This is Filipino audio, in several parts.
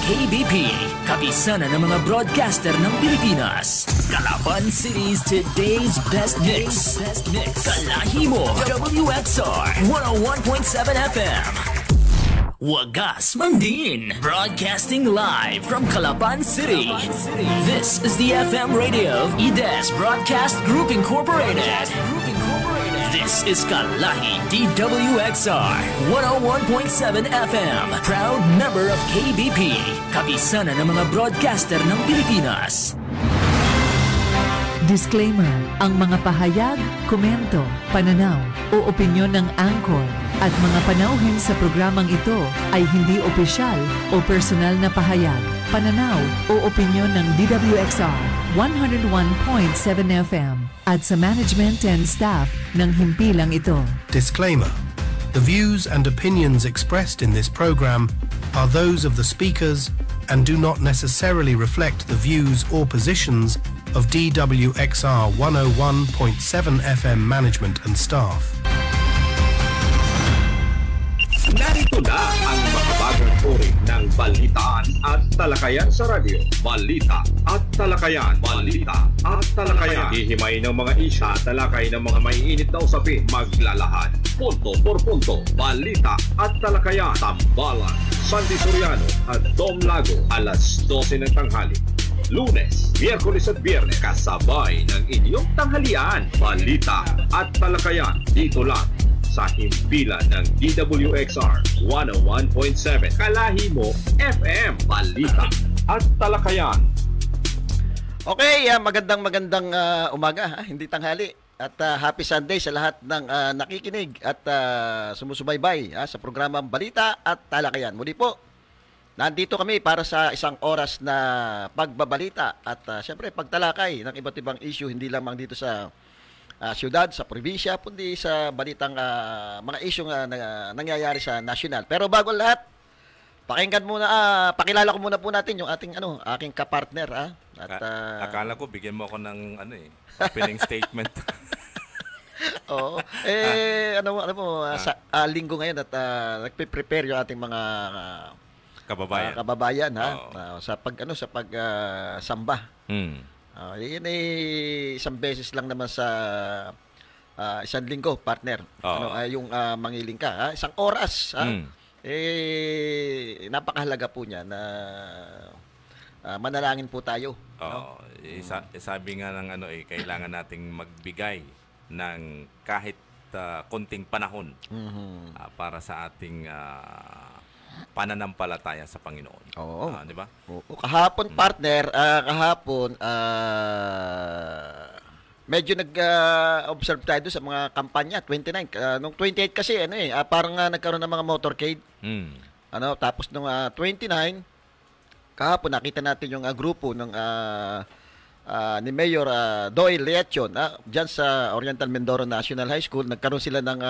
KBP, kapisanan ng mga broadcaster ng Pilipinas. Calapan City's today's best mix. Kalahi mo, WXR 101.7 FM. Wagas Mandin, broadcasting live from Calapan City. This is the FM radio of IDES Broadcast Group Incorporated. This is Kalahi DWXR 101.7 FM, proud member of KBP, kapisanan ng mga broadcaster ng Pilipinas. Disclaimer, ang mga pahayag, komento, pananaw o opinyon ng anchor at mga panauhin sa programang ito ay hindi opisyal o personal na pahayag, pananaw o opinyon ng DWXR 101.7 FM at sa management and staff ng himpilang ito. Disclaimer. The views and opinions expressed in this program are those of the speakers and do not necessarily reflect the views or positions of DWXR 101.7 FM management and staff. Narito na ang makabagang uri ng balitaan at talakayan sa radyo. Balita at talakayan. Balita at talakayan. Hihimay ng mga isya, talakay ng mga maiinit na usapin. Maglalahad. Punto por punto. Balita at talakayan. Tambalan, Sandy Soriano at Dom Lago. Alas 12 ng tanghali. Lunes, Miyerkules at Biyernes. Kasabay ng inyong tanghalian. Balita at talakayan. Dito lang sa himpilan ng DWXR 101.7 Kalahi mo FM, balita at talakayan. Okay, magandang umaga, hindi tanghali. At happy Sunday sa lahat ng nakikinig at sumusubaybay sa programang Balita at Talakayan. Muli po, nandito kami para sa isang oras na pagbabalita at siyempre pagtalakay ng iba't ibang issue, hindi lamang dito sa siyudad, sa probinsya, kundi sa balitang mga isyong nangyayari sa nasyonal. Pero bago lahat, pakinggan muna, pakilala ko muna po natin yung aking kapartner. At akala ko bigyan mo ako ng opening statement. Oo. Sa linggo ngayon at nagpe-prepare yung ating mga kababayan sa samba. Yun isang beses lang naman sa isang linggo, partner. Yung mangiling ka, isang oras. Napakahalaga po niya na manalangin po tayo. Sabi nga ng kailangan nating magbigay ng kahit konting panahon para sa ating pananampalataya sa Panginoon. Oo. Di ba? Kahapon, partner, medyo nag-observe tayo sa mga kampanya, 29. Nung 28 kasi, parang nagkaroon ng mga motorcade. Tapos nung 29, kahapon nakita natin yung grupo ng ni Mayor Doyle Leachon, dyan sa Oriental Mindoro National High School. Nagkaroon sila ng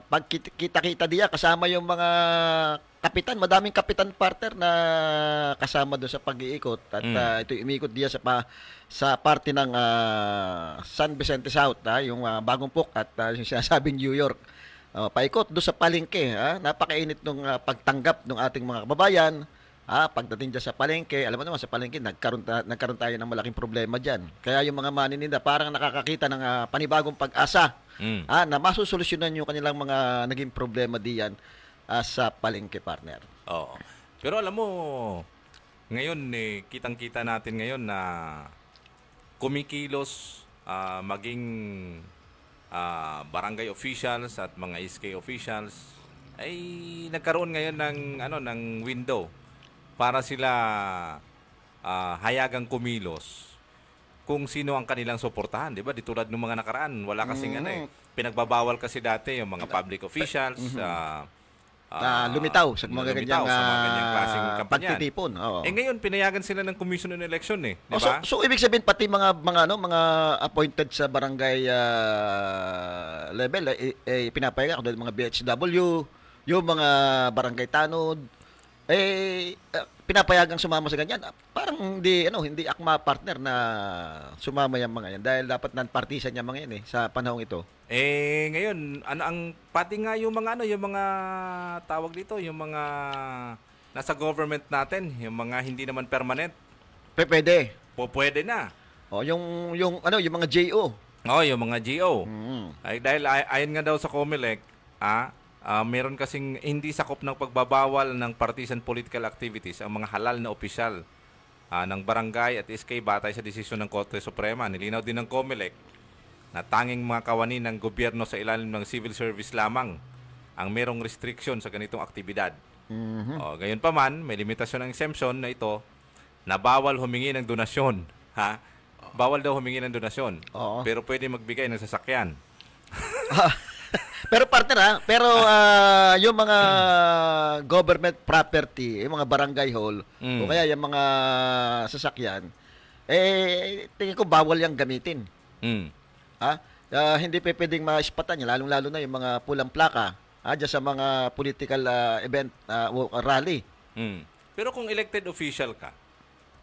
pagkita-kita diya kasama yung mga kapitan, madaming kapitan partner na kasama doon sa pag-iikot at ito umikot diya sa parte ng San Vicente South, yung Bagong Puk at yung sinasabing New York. Paikot doon sa palengke, napakainit nung pagtanggap ng ating mga kababayan. Pagdating dyan sa palengke, alam mo naman sa palengke nagkaroon tayo ng malaking problema diyan. Kaya yung mga manininda parang nakakakita ng panibagong pag-asa na masusolusyonan yung kanilang mga naging problema diyan sa palengke, partner. Oo. Pero alam mo, ngayon kitang-kita natin ngayon na kumikilos maging barangay officials at mga SK officials ay nagkaroon ngayon ng window para sila hayagang kumilos kung sino ang kanilang suportahan, di ba? Di tulad ng mga nakaraan, wala kasing pinagbabawal kasi dati yung mga public officials lumitaw sa mga ganyang klaseng kampanya. pagtitipon. Ngayon pinayagan sila ng Commission on Election, di ba? So ibig sabihin pati mga appointed sa barangay level pinapayagan, mga BHW, yung mga barangay tanod, pinapayagang sumama sa ganyan. Parang hindi akma partner na sumama yung mga yan dahil dapat non-partisan yung mga yan sa panahong ito. Ngayon, pati nga yung mga yung mga tawag dito, yung mga nasa government natin, yung mga hindi naman permanent. Pwede. Pwede na. Yung mga JO. Yung mga GO. Dahil ayon nga daw sa COMELEC, meron kasing hindi sakop ng pagbabawal ng partisan political activities ang mga halal na opisyal ng barangay at SK batay sa desisyon ng Korte Suprema. Nilinaw din ng COMELEC na tanging mga kawani ng gobyerno sa ilalim ng civil service lamang ang merong restriction sa ganitong aktibidad. Gayon pa man, may limitasyon ng exemption na ito na bawal humingi ng donasyon. Bawal daw humingi ng donasyon. Pero pwede magbigay ng sasakyan. Pero partner yung mga government property, yung mga barangay hall, o kaya yung mga sasakyan, tingin ko bawal yang gamitin. Hindi pwedeng maispatan yan, lalong-lalo na yung mga pulang plaka dyan sa mga political event o rally. Pero kung elected official ka,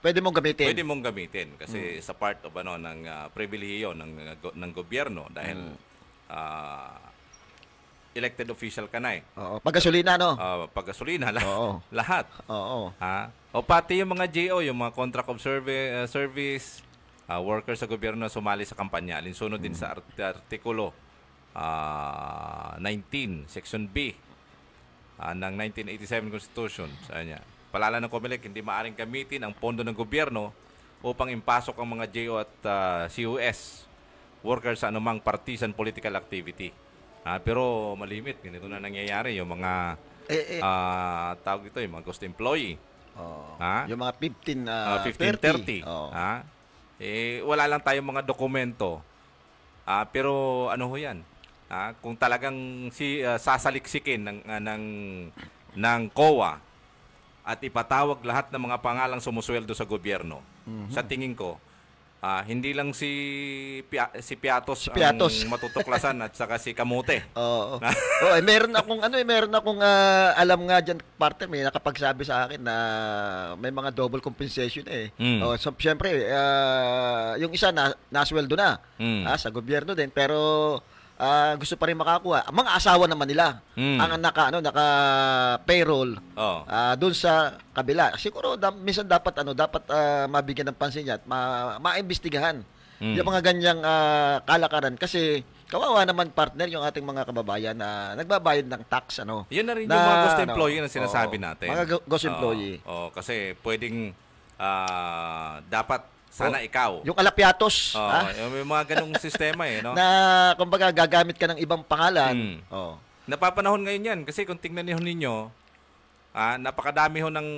pwede mong gamitin. Pwede mong gamitin kasi sa part of ng pribilehiyo ng gobyerno dahil elected official ka na Paggasolina, no? Paggasolina, lahat. O pati yung mga GO, yung mga contract of service, workers sa gobyerno na sumali sa kampanya. Alinsunod din sa Artikulo 19, Section B ng 1987 Constitution. Palala ng COMELEC, hindi maaaring gamitin ang pondo ng gobyerno upang impasok ang mga GO at COS workers sa anumang partisan political activity. Pero malimit, ganito na nangyayari yung mga tawag ito, yung mga ghost employee. Yung mga 1530. Wala lang tayong mga dokumento. Pero ano ho yan? Kung talagang sasaliksikin ng COA at ipatawag lahat ng mga pangalang sumusweldo sa gobyerno, sa tingin ko, hindi lang si Piatos ang matutuklasan at saka si Kamote. Meron akong alam nga diyan parte, may nakapagsabi sa akin na may mga double compensation so syempre yung isa nasweldo na sa gobyerno din pero gusto pa rin makakuha. Mga asawa naman nila ang naka payroll doon sa kabila. Siguro minsan dapat mabigyan ng pansin niya at maimbestigahan yung mga ganyang kalakaran kasi kawawa naman partner yung ating mga kababayan na nagbabayad ng tax Yun na rin yung mga ghost employee na sinasabi natin. Mga ghost employee. Kasi pwedeng dapat sana ikaw. Yung alapiatos. May mga ganung sistema no? Na, kumbaga, gagamit ka ng ibang pangalan. Napapanahon ngayon yan. Kasi kung tingnan ninyo, napakadami ho ng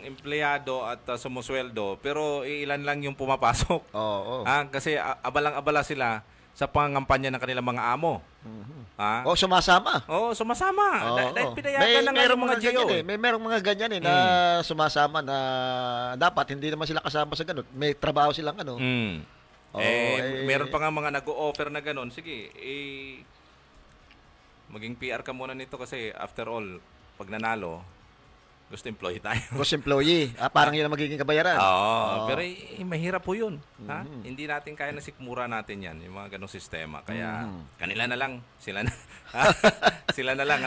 empleyado at sumusweldo. Pero ilan lang yung pumapasok. Kasi abalang-abala sila sa pangangampanya ng kanilang mga amo. Sumasama. Sumasama. Dahil pinayagan ng mga GO. May merong mga ganyan na sumasama na dapat hindi naman sila kasama sa ganun. May trabaho silang meron pa nga mga nag-o-offer na ganun. Sige, maging PR ka muna nito kasi after all, pag nanalo, gusto employee tayo. Gusto employee. Parang yun ang magiging kabayaran. Pero mahirap po yun. Hindi natin kaya na sikmura natin yan, yung mga ganong sistema. Kaya kanila na lang, sila na. Sila na lang,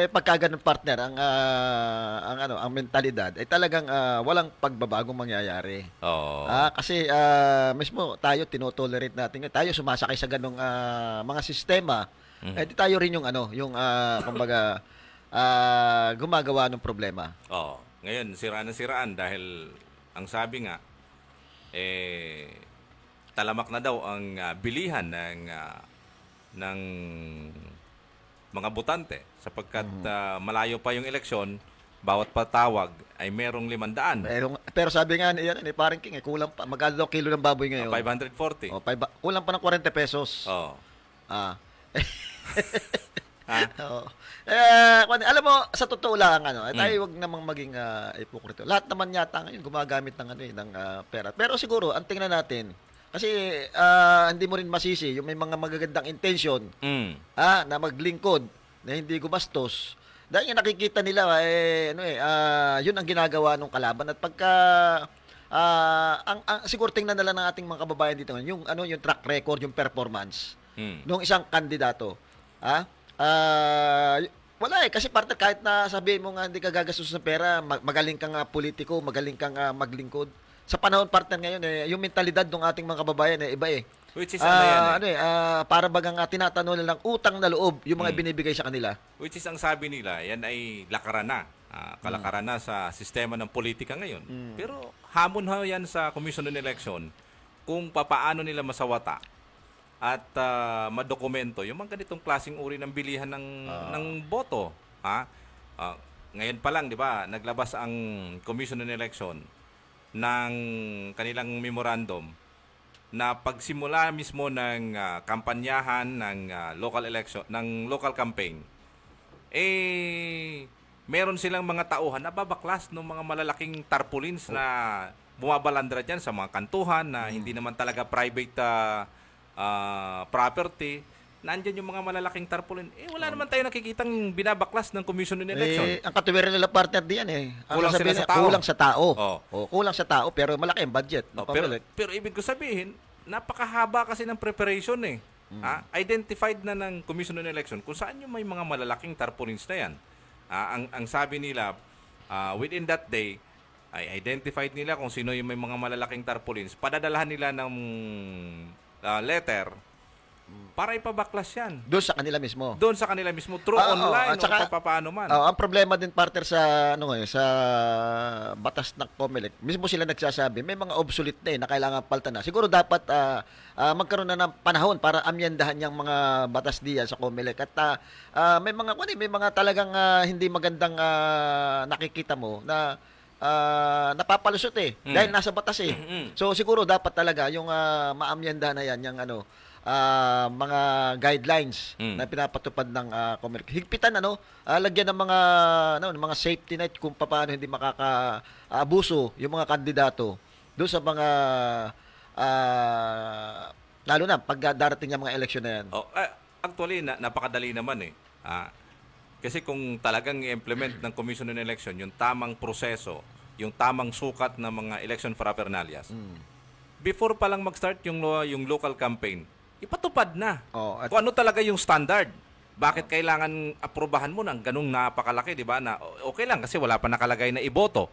pagka ganun partner, ang mentalidad, ay talagang walang pagbabagong mangyayari. Kasi mismo tayo tinotolerate natin. Tayo sumasakay sa ganong mga sistema. Di tayo rin yung kumbaga, gumagawa ng problema. Ngayon, siraan dahil ang sabi nga, talamak na daw ang bilihan ng mga botante sapagkat malayo pa yung eleksyon, bawat patawag ay merong 500. Pero sabi nga parang King, kulang pa. Magkano daw kilo ng baboy ngayon? 540. Kulang pa ng 40 pesos. Alam mo, sa totoo lang, tayo wag namang maging ipokrito. Lahat naman yata ngayon gumagamit ng pera. Pero siguro, ang tingnan natin, kasi hindi mo rin masisi yung may mga magagandang intention na maglingkod, na hindi gumastos, Dahil yung nakikita nila yun ang ginagawa ng kalaban at pagka ang siguro tingnan na lang ng ating mga kababayan dito yung yung track record, yung performance ng isang kandidato. Wala kasi partner, kahit na sabihin mo nga hindi ka gagastos ng pera, magaling kang politiko, magaling kang maglingkod. Sa panahon partner ngayon yung mentalidad ng ating mga kababayan iba Which is para bagang tinatanong lang utang na loob yung mga binibigay sa kanila. Which is ang sabi nila, yan ay lakaran na. Kalakaran na sa sistema ng politika ngayon. Pero hamon yan sa Commission on Election kung papaano nila masawata at madokumento yung mga ganitong klaseng uri ng bilihan ng boto. Ngayon pa lang, di ba, naglabas ang Commission on Election ng kanilang memorandum na pagsimula mismo ng kampanyahan ng local election, ng local campaign, meron silang mga tauhan na babaklas ng mga malalaking tarpaulins na bumabalandra dyan sa mga kantuhan na hindi naman talaga private property. Nandyan yung mga malalaking tarpaulin. Wala naman tayo nakikitang binabaklas ng Commission on Election. Ang katuwiran nila partner diyan Kulang sila sa tao. Kulang sa tao. Kulang sa tao pero malaki ang budget. Pero ibig ko sabihin, napakahaba kasi ng preparation Identified na ng Commission on Election kung saan yung may mga malalaking tarpaulins na yan. Ang sabi nila, within that day, ay identified nila kung sino yung may mga malalaking tarpaulins. Padadalahan nila ng letter para ipabaklas yan. Doon sa kanila mismo. Doon sa kanila mismo, through online o papaano man. Ang problema din partner sa sa batas ng COMELEC, mismo sila nagsasabi, may mga obsolete na kailangan palitan na. Siguro dapat magkaroon na ng panahon para amyendahan yung mga batas diyan sa COMELEC. At may mga talagang hindi magandang nakikita mo na napapalusot dahil nasa batas So siguro dapat talaga yung maamyenda na yan yung mga guidelines na pinapatupad ng COMELEC. Higpitan lagyan ng mga safety net kung paano hindi makakaabuso yung mga kandidato doon sa mga lalo na pag darating ng mga eleksyon na yan. Actually napakadali naman kasi kung talagang i-implement ng Commission on Election yung tamang proseso, yung tamang sukat ng mga election paraphernalias, before pa lang mag-start yung local campaign, ipatupad na. Kung ano talaga yung standard. Bakit kailangan aprobahan mo ng ganung napakalaki, di ba? Na okay lang kasi wala pa nakalagay na iboto.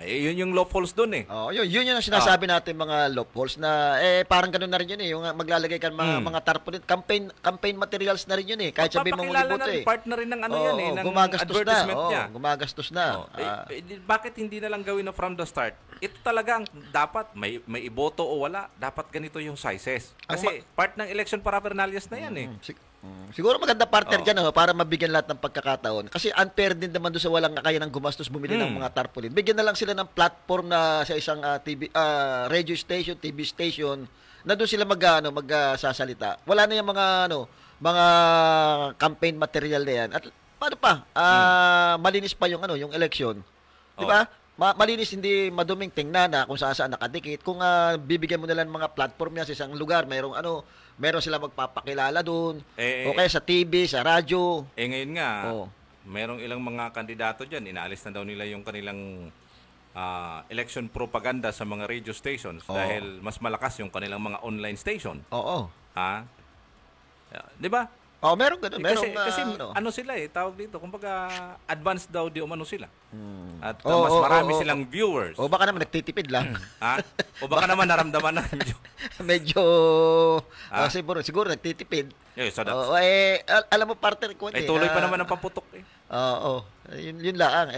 Yun yung loopholes doon yun yung sinasabi natin mga loopholes na parang ganun na rin yun yung maglalagay ka mga tarpaulin, campaign materials na rin yun kahit sabihin mong iboto part na rin ng ng advertisement niya. Gumagastos na. Bakit hindi na lang gawin na from the start? Ito talagang dapat may iboto o wala, dapat ganito yung sizes. Kasi part ng election paraphernalias na yan Siguro maganda partner dyan para mabigyan lahat ng pagkakataon. Kasi unfair din naman doon sa walang kaya ng gumastos bumili ng mga tarpaulin. Bigyan na lang sila ng platform na sa isang radio station, TV station na doon sila magsasalita. Wala na yung mga campaign material na yan. At paano pa? Malinis pa yung yung election. Di ba? Malinis, hindi maduming tingnan kung saan nakadikit. Kung bibigyan mo nila ng mga platform yan sa isang lugar, meron sila magpapakilala doon. O kaya sa TV, sa radyo. Ngayon nga, merong ilang mga kandidato dyan, inaalis na daw nila yung kanilang election propaganda sa mga radio stations dahil mas malakas yung kanilang mga online station. Di ba? Meron ganun. Kasi sila tawag dito, kumbaga advanced daw di umano sila. At mas marami silang viewers. O baka naman nagtitipid lang. O baka naman naramdaman na medyo siguro nagtitipid. Alam mo partner ko tuloy pa naman ang pamputok yun lang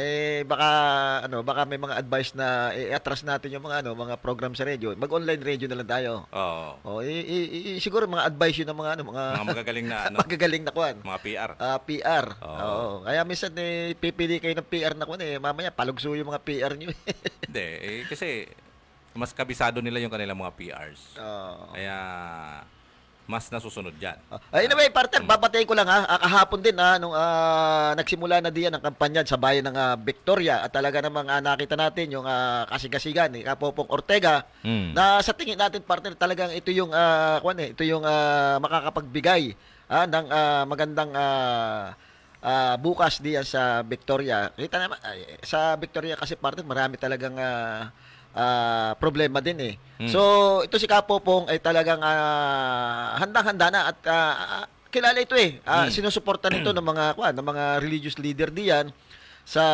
baka may mga advice na i-atras natin yung mga program sa radio. Mag-online radio na lang tayo. Siguro mga advice yun ng mga magagaling na magagaling na kuan. Mga PR. PR. Kaya minsan pipili kayo ng PR na kuan mamaya palugso yung mga PR niyo. Hindi, kasi mas kabisado nila yung kanilang mga PRs. Kaya mas nasusunod dyan. Anyway, partner, babatayin ko lang kahapon din nung nagsimula na diyan ang kampanya sa bayan ng Victoria at talaga namang nakita natin yung kasigasigan ni Popong Ortega na sa tingin natin partner talagang ito yung makakapagbigay ng magandang bukas diyan sa Victoria. Kita naman sa Victoria kasi partner marami talagang problema din eh. So ito si Kapopong ay talagang handang-handa na at kilala ito eh. Sinusuporta nito ng mga religious leader diyan sa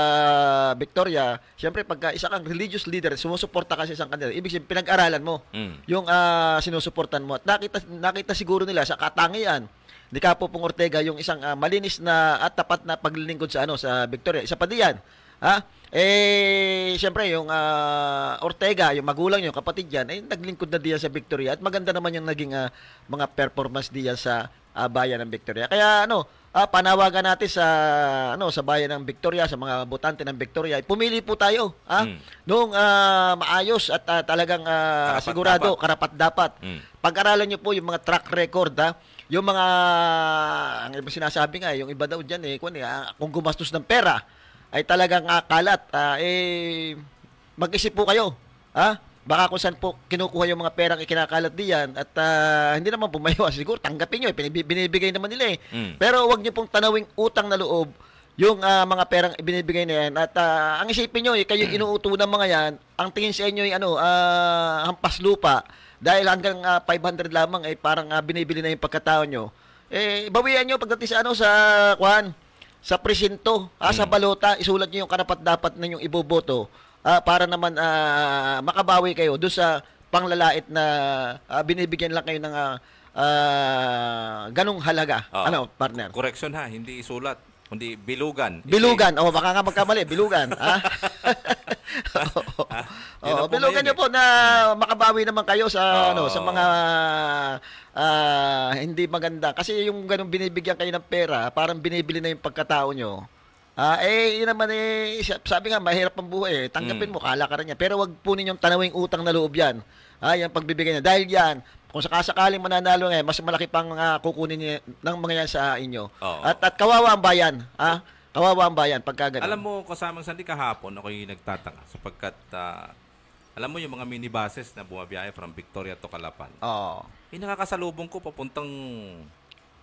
Victoria. Siyempre pagka isa kang religious leader, sumusuporta kasi isang kanila. Ibig sabihin pinag-aralan mo yung sinusuportan mo. At nakita siguro nila sa katangian ni Kapopong Ortega yung isang malinis na at tapat na paglilingkod sa sa Victoria. Isa pa diyan. Siyempre yung Ortega, yung magulang yung kapatid diyan ay naglingkod na diyan sa Victoria at maganda naman yung naging mga performance diyan sa bayan ng Victoria. Kaya panawagan natin sa bayan ng Victoria, sa mga botante ng Victoria, pumili po tayo noong maayos at talagang sigurado, karapat dapat. Pag-aralan niyo po yung mga track record yung mga ang iba sinasabi nga yung iba daw diyan kung gumastos ng pera ay talagang kalat, mag-isip po kayo. Baka kung saan po kinukuha yung mga perang ikinakalat diyan at hindi naman pumayawa, siguro tanggapin nyo, binibigay naman nila Pero wag niyo pong tanawing utang na loob yung mga perang ibinibigay na yan. At ang isipin nyo, kayo inuuto ng mga yan, ang tingin sa inyo ay hampas lupa, dahil hanggang 500 lamang ay parang binibili na yung pagkatao nyo. Bawian nyo pagdating sa presinto, sa balota, isulat nyo yung karapat-dapat na yung iboboto para naman makabawi kayo doon sa panglalait na binibigyan lang kayo ng ganong halaga. Partner? Correction hindi isulat, kundi bilugan. Bilugan. Baka nga magkamali. Bilugan. Bilugan nyo po na makabawi naman kayo sa sa mga hindi maganda. Kasi yung ganung binibigyan kayo ng pera, parang binibili na yung pagkatao nyo. Yun naman sabi nga, mahirap ang buhay Tanggapin mo, kalakaran niya. Pero wag po ninyong tanawing utang na loob yan. Yung pagbibigay niya. Dahil yan, kung sakasakaling mananalo mas malaki pang kukunin niya ng mga yan sa inyo. At kawawa ang bayan. Kawawa ang bayan pagka ganun. Alam mo, kasamang Sandy, kahapon ako'y nagtataka sapagkat alam mo yung mga minibuses na bumabiyahe from Victoria to Calapan. Nakakasalubong ko papuntang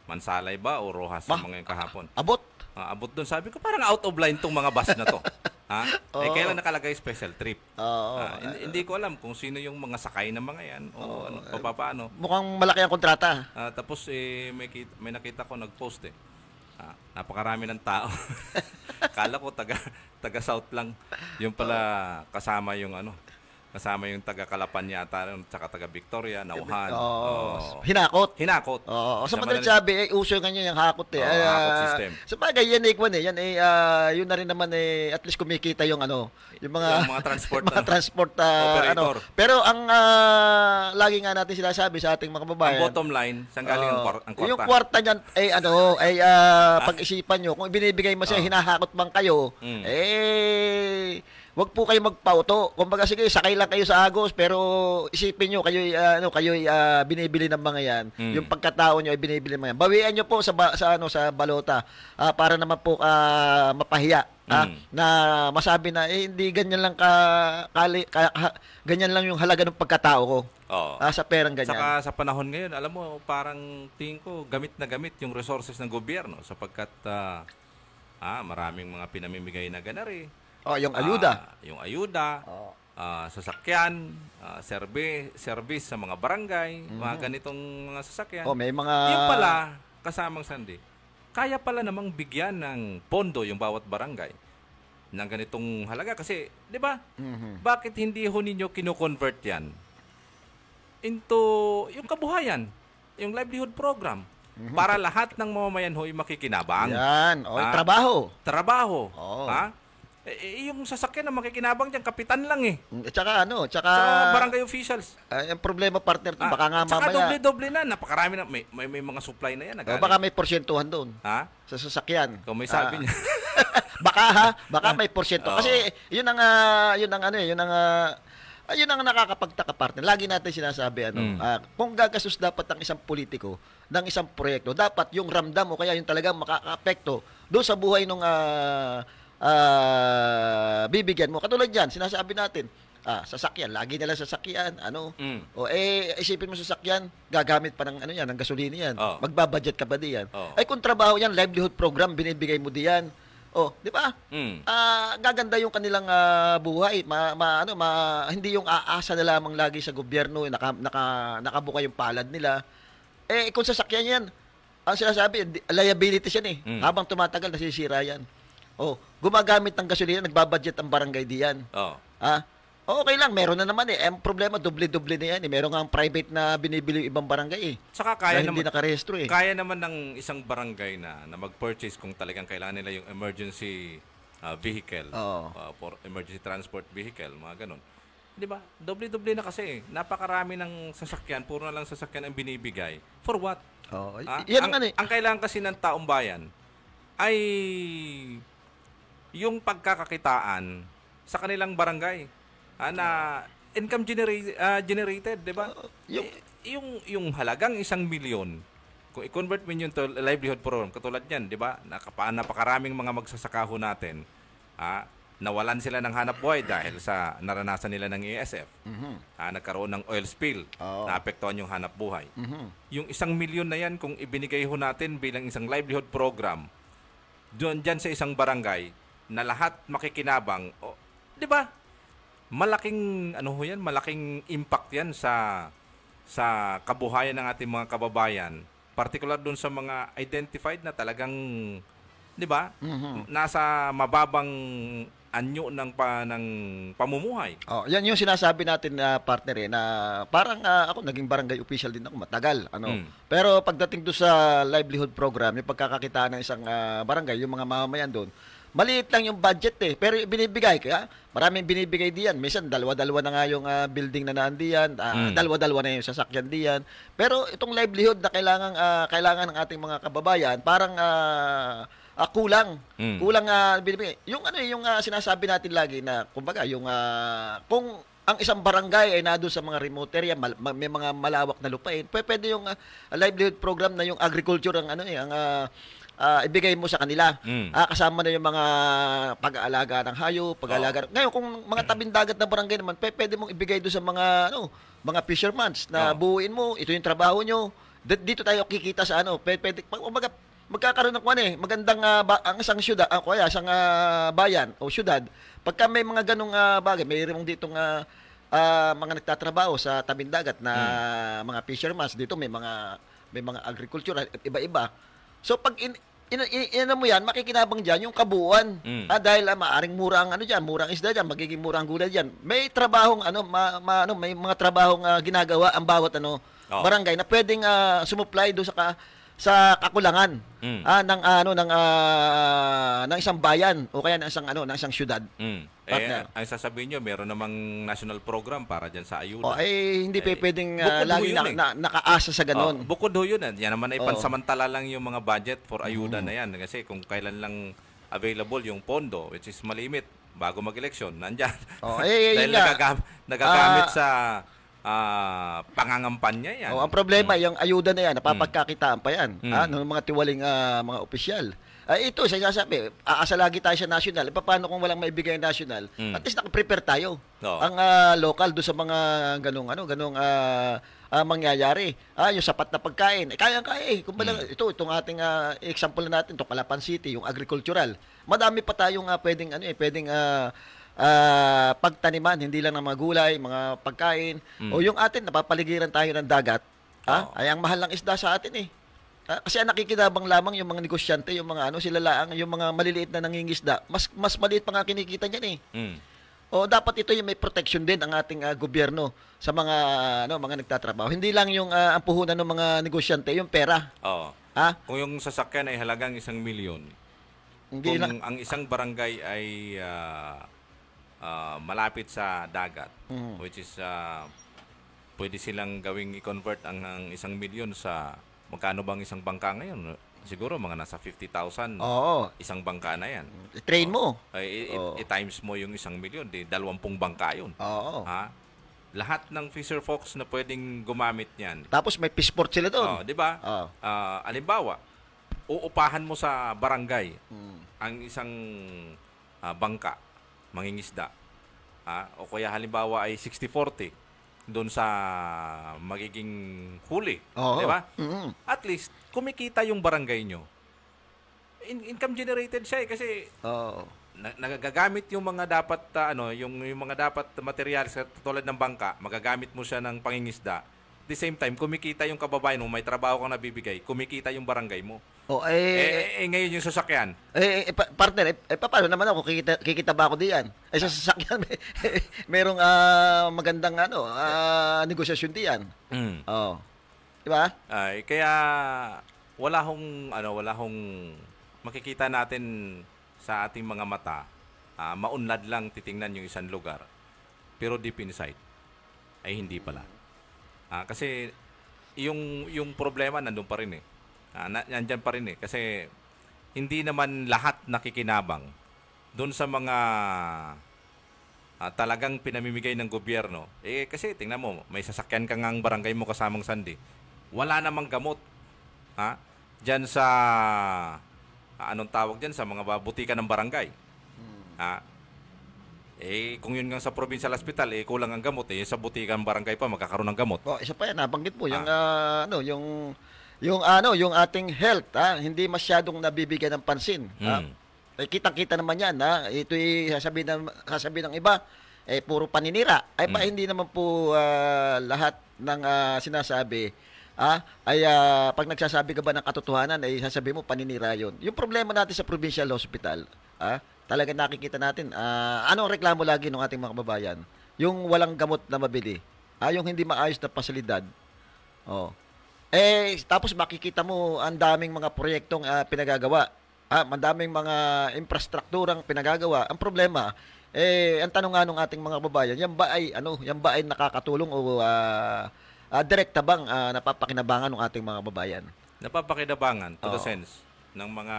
Mansalay ba o Rojas yung mga yung kahapon. Abot doon. Sabi ko, parang out of line tong mga bus na to. Kailan nakalagay special trip? Hindi ko alam kung sino yung mga sakay ng mga yan o paano. Mukhang malaki ang kontrata. Tapos may nakita ko nag-post napakarami ng tao. Kala ko taga South lang. Yung pala kasama yung taga Calapan yata at saka taga Victoria, Nauhan. Hinakot. Sa madaling sabi, uso ganyan yung hakot hakot system. Sa bagay, yan yan yun na rin naman at least kumikita yung yung mga transport transport operator. Pero ang lagi nga natin sinasabi sa ating mga kababayan, ang bottom line, saan galing ang kwarta? Yung kwarta niyan pag-isipan nyo, kung ibinibigay mo siya, hinahakot bang kayo, wag po kayo magpauto. Kumbaga sige, sakay lang kayo sa Agos, pero isipin niyo kayo binibili ng mga yan. Yung pagkatao niyo ay binibili ng mga yan. Bawian niyo po sa balota para naman po mapahiya. Na masabi na hindi ganyan lang ganyan lang yung halaga ng pagkatao ko. Sa perang ganyan. Saka sa panahon ngayon, alam mo, parang tingin ko gamit na gamit yung resources ng gobyerno sapagkat maraming mga pinamimigay na ganari. Yung ayuda. Sasakyan, service sa mga barangay, mga ganitong mga sasakyan. May mga... Yung pala, kasamang Sandy, kaya pala namang bigyan ng pondo yung bawat barangay ng ganitong halaga. Kasi, di ba, bakit hindi ho ninyo kino-convert yan into yung kabuhayan, yung livelihood program? Para lahat ng mamamayan ho'y makikinabang. Yan. Trabaho. Yung sasakyan na makikinabang dyan, kapitan lang Tsaka barangay officials. Ang problema, partner, baka nga tsaka mamaya. doble na. Napakarami na. May mga supply na yan. Baka may porsyentuhan doon. Sa sasakyan. Kung may sabi niya. Baka may porsyento. Kasi yun ang nakakapagtaka, partner. Lagi natin sinasabi, kung gagastos dapat ang isang politiko ng isang proyekto, dapat yung ramdam o kaya yung talagang makaka-apekto doon sa buhay ng bibigyan mo. Katulad yan, sinasabi natin, sasakyan, lagi nila sasakyan, isipin mo sasakyan, gagamit pa ng ng gasolina yan. Magbabudget ka ba diyan? Ay kung trabaho yan, livelihood program binibigay mo diyan. Di ba? Gaganda yung kanilang buhay. Hindi yung aasa na lamang lagi sa gobyerno, nakabuka yung palad nila. Kung sasakyan yan, ang sinasabi, liabilities yan Habang tumatagal, nasisira yan. Gumagamit ng gasolina, nagbabudget ang barangay diyan. Okay lang, meron na naman Ang problema, doble-doble na yan Meron nga ang private na binibili yung ibang barangay Saka kaya naman, hindi nakarehistro Kaya naman ng isang barangay na mag-purchase kung talagang kailangan nila yung emergency vehicle, for emergency transport vehicle, mga ganun. Di ba? Doble-doble na kasi. Napakarami ng sasakyan, puro na lang sasakyan ang binibigay. For what? Ang kailangan kasi ng taong bayan ay yung pagkakakitaan sa kanilang barangay. Na income generated, 'di ba? Yung halagang 1 milyon, kung i-convert mo yun to livelihood program, katulad niyan, 'di ba? Napakaraming mga magsasakaho natin, nawalan sila ng hanap buhay dahil sa naranasan nila ng ESF. Nagkaroon ng oil spill, naapektuhan yung hanap buhay. Yung 1 milyon na yan, kung ibinigay ho natin bilang isang livelihood program, diyan sa isang barangay, na lahat makikinabang, 'di ba? Malaking malaking impact 'yan sa kabuhayan ng ating mga kababayan, particular doon sa mga identified na talagang 'di ba? Nasa mababang anyo ng pamumuhay. Yan yung sinasabi natin na partner na parang ako naging barangay official din ako matagal Pero pagdating doon sa livelihood program, yung pagkakakitaan ng isang barangay, yung mga mamamayan doon, maliit lang yung budget pero binibigay kaya maraming binibigay diyan. Minsan dalawa-dalawa na nga yung building na naandiyan, dalawa-dalawa na yung sasakyan diyan. Pero itong livelihood na kailangan ng ating mga kababayan, parang kulang. Kulang binibigay. Yung yung sinasabi natin lagi na kumbaga yung kung ang isang barangay ay nandoon sa mga remote area, may mga malawak na lupain, pwede yung livelihood program na yung agriculture ang ibigay mo sa kanila. Kasama na yung mga pag-aalaga ng hayop, pag-aalaga. Ngayon, kung mga tabing-dagat na barangay naman, pwede mong ibigay doon sa mga fishermen na buuin mo, ito yung trabaho nyo. Dito tayo kikita sa pwede, magkakaroon ng magandang ang isang syudad, isang bayan o syudad, pagka may mga ganong bagay, mayroong ditong mga nagtatrabaho sa tabing-dagat na mga fishermen, dito may mga agriculture, iba-iba. So pag mo yan, makikinabang dyan yung kabuuan. Dahil maaring mura ang mura ang isda dyan, magiging mura ang gulay dyan. May trabahong may mga trabahong ginagawa ang bawat barangay na pwedeng sumupply do sa kakulangan ng isang bayan o kaya ng isang syudad. Ay sasabihin nyo, meron namang national program para dyan sa ayuda. Hindi pwedeng lagi nakaasa sa ganon. Bukod ho yun. Yan naman ay pansamantala lang yung mga budget for ayuda na yan. Kasi kung kailan lang available yung pondo, which is malimit, bago mag-eleksyon, nandyan. Dahil nagagamit sa pangangampanya yan. Ang problema, yung ayuda na yan, napapagkakitaan pa yan ng mga tiwaling mga opisyal. Ito, sinasabi, aasa lagi tayo sa national. Paano kung walang maibigay national? At least nakaprepare tayo. Ang local do sa mga ganong mangyayari. Yung sapat na pagkain. Kaya-kaya itong ating example na natin, itong Calapan City, yung agricultural. Madami pa tayong pwedeng pagtaniman, hindi lang ng mga gulay, mga pagkain. O yung atin, napapaligiran tayo ng dagat. Ay ang mahal ng isda sa atin kasi ang nakikinabang lamang yung mga negosyante, yung mga sila laang, yung mga maliliit na nangingisda, mas maliit pa nga kinikita niyan dapat ito yung may protection din ang ating gobyerno sa mga mga nagtatrabaho. Hindi lang yung ang puhunan ng mga negosyante, yung pera. Kung yung sasakyan ay halagang 1 milyon, ang isang barangay ay malapit sa dagat, which is pwede silang gawing i-convert ang 1 milyon sa magkano bang isang bangka ngayon? Siguro mga nasa 50,000. Isang bangka na yan. I-train mo. I-times mo yung 1 milyon, 20 bangka yun. Lahat ng fisher folks na pwedeng gumamit niyan. Tapos may fishport sila doon. Di ba? Alimbawa, uupahan mo sa barangay ang isang bangka, mangingisda. O kaya halimbawa ay 60-40 doon sa magiging huli. Oo. Di ba? Mm-hmm. At least, kumikita yung barangay nyo. Income generated siya kasi nagagamit yung mga dapat yung mga dapat materials tulad ng bangka, magagamit mo siya ng pangingisda. At the same time, kumikita yung kababayan mo, may trabaho kang nabibigay, kumikita yung barangay mo. Ngayon yung sasakyan. Partner, paano naman ako kikita ba ako diyan? Sa sasakyan merong magandang negosasyon diyan. Oh. Di ba? Kaya wala hong makikita natin sa ating mga mata, maunlad lang titingnan yung isang lugar. Pero deep inside, ay hindi pala. Kasi yung problema nandun pa rin eh. Nandyan pa rin eh. Kasi hindi naman lahat nakikinabang doon sa mga talagang pinamimigay ng gobyerno. Kasi tingnan mo, may sasakyan ka ngang barangay mo kasamang sandi. Wala namang gamot. Diyan sa anong tawag diyan sa mga butika ng barangay. Kung yun nga sa provincial hospital, kulang ang gamot. Sa butika ng barangay pa magkakaroon ng gamot. Isa pa yan, nabanggit mo yung ating health, hindi masyadong nabibigyan ng pansin. Kitang-kita naman yan, ito'y sasabihin ng iba, puro paninira. Hindi naman po lahat ng sinasabi pag nagsasabi ka ba ng katotohanan, sasabihin mo paninira yun. Yung problema natin sa provincial hospital, talaga nakikita natin, anong reklamo lagi ng ating mga kababayan? Yung walang gamot na mabili, yung hindi maayos na pasilidad. Tapos makikita mo ang daming mga proyektong pinagagawa. Ang daming mga infrastrukturang pinagagawa. Ang problema, ang tanong nga ng ating mga kababayan, yan ba ay nakakatulong o direkta bang napapakinabangan ng ating mga kababayan? Napapakinabangan to the sense ng mga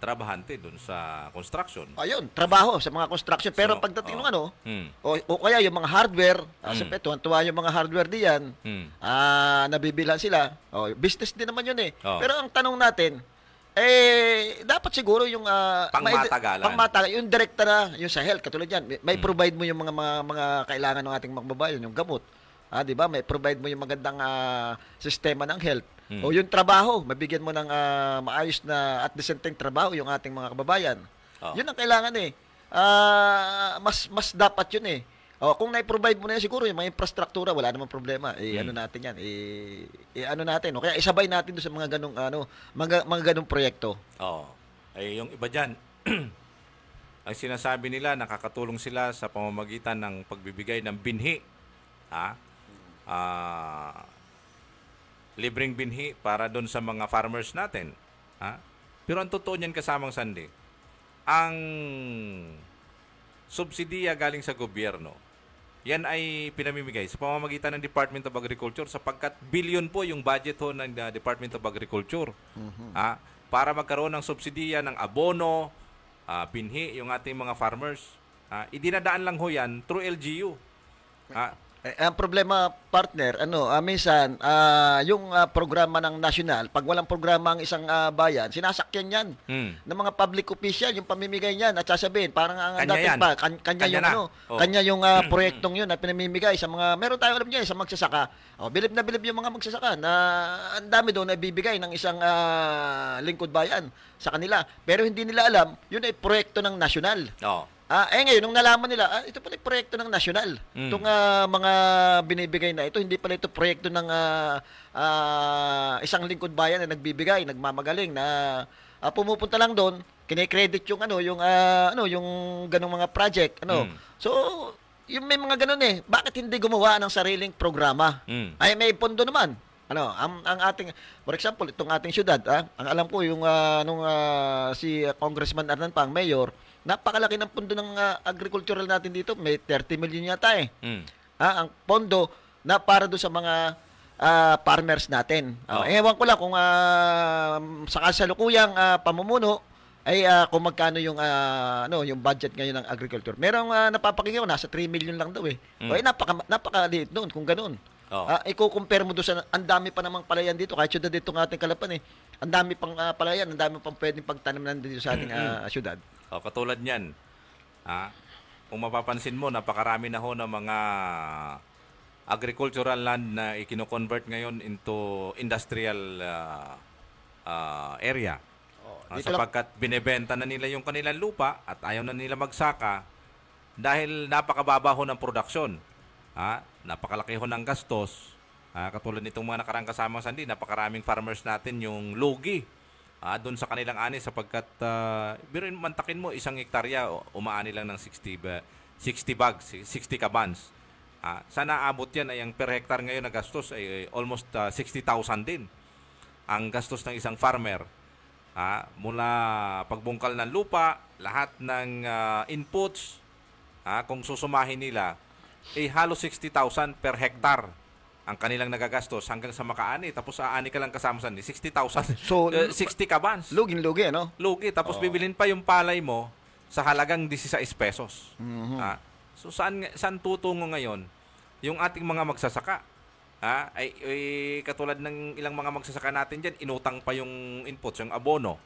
trabahante doon sa construction. Ayun, trabaho sa mga construction. Pero pagdating ng o kaya yung mga hardware, siyempre tuwan-tuwa yung mga hardware diyan, nabibilan sila. Business din naman yun eh. Pero ang tanong natin, dapat siguro yung pangmatagalan. Yung direkta na, yung sa health, katulad yan, may provide mo yung mga kailangan ng ating mga kababayan, yung gamot. Di ba? May provide mo yung magandang sistema ng health. O yung trabaho, mabigyan mo ng maayos na at the same time trabaho yung ating mga kababayan. Yun ang kailangan eh. Mas dapat yun eh. Kung na-provide mo na yan, siguro yung mga infrastruktura, wala namang problema. Ano natin yan? Ano natin? Kaya isabay natin doon sa mga ganong mga ganong proyekto. Yung iba dyan, ang sinasabi nila, nakakatulong sila sa pamamagitan ng pagbibigay ng binhi. Libreng binhi para doon sa mga farmers natin. Pero ang totoo niyan kasamang sandi, ang subsidiya galing sa gobyerno, yan ay pinamimigay sa pamamagitan ng Department of Agriculture sapagkat billion po yung budget ho ng Department of Agriculture. Para magkaroon ng subsidiya ng abono, binhi yung ating mga farmers. Idinadaan lang ho yan through LGU. Ang problema, partner, minsan, yung programa ng national, pag walang programa ang isang bayan, sinasakyan yan ng mga public official, yung pamimigay niyan, at sasabihin, parang ang dating pa, kanya yung proyektong yun na pinamimigay sa mga, meron tayo alam niya, sa magsasaka. Bilib na bilib yung mga magsasaka na ang dami doon na ibibigay ng isang lingkod bayan sa kanila. Pero hindi nila alam, yun ay proyekto ng national. Ngayon, nung nalaman nila, ito pala yung proyekto ng nasyonal. Itong mga binibigay na ito, hindi pala ito proyekto ng isang lingkod bayan na nagbibigay, nagmamagaling, na pumupunta lang doon, kine-credit yung yung ganong mga project. So, yung may mga ganon eh, bakit hindi gumawa ng sariling programa? May pondo naman. Ang ating, for example, itong ating syudad, ang alam ko, yung si Congressman Arnan Pang, Mayor, napakalaki ng pondo ng agricultural natin dito. May 30 million yata eh. Ang pondo na para doon sa mga farmers natin. Ewan ko lang kung sa kasalukuyang pamumuno ay kung magkano yung yung budget ngayon ng agriculture. Merong napapakinggan ko, nasa 3 million lang daw eh. Napakaliit noon kung ganoon. I-compare mo doon sa ang dami pa namang palayan dito, kahit syudad dito ng ating Kalapan eh. Ang dami pang palayan, ang dami pang pwedeng pagtanim dito sa ating syudad. O, katulad niyan. Kung mapapansin mo, napakarami na ho ng mga agricultural land na ikino-convert ngayon into industrial area. Sapagkat binebenta na nila yung kanilang lupa at ayaw na nila magsaka dahil napakababa ho ng produksyon. Napakalaki ho ng gastos. Katulad nitong mga nakaraang kasamang sandi, napakaraming farmers natin yung lugi doon sa kanilang ani sapagkat mantakin mo 1 hektarya, umaani lang ng 60 bags, 60 kabans. Sana abot yan ay ang per hectare ngayon na gastos ay almost 60,000 din ang gastos ng isang farmer. Mula pagbungkal ng lupa, lahat ng inputs, kung susumahin nila, halos 60,000 per hectare ang kanilang nagagastos hanggang sa makaani. Tapos aani ka lang kasama sa 60,000. So, 60 kabans. Luging-lugi, ano? Lugi. Tapos bibilin pa yung palay mo sa halagang 16 pesos. So, saan tutungo ngayon yung ating mga magsasaka? Katulad ng ilang mga magsasaka natin dyan, inutang pa yung inputs, yung abono.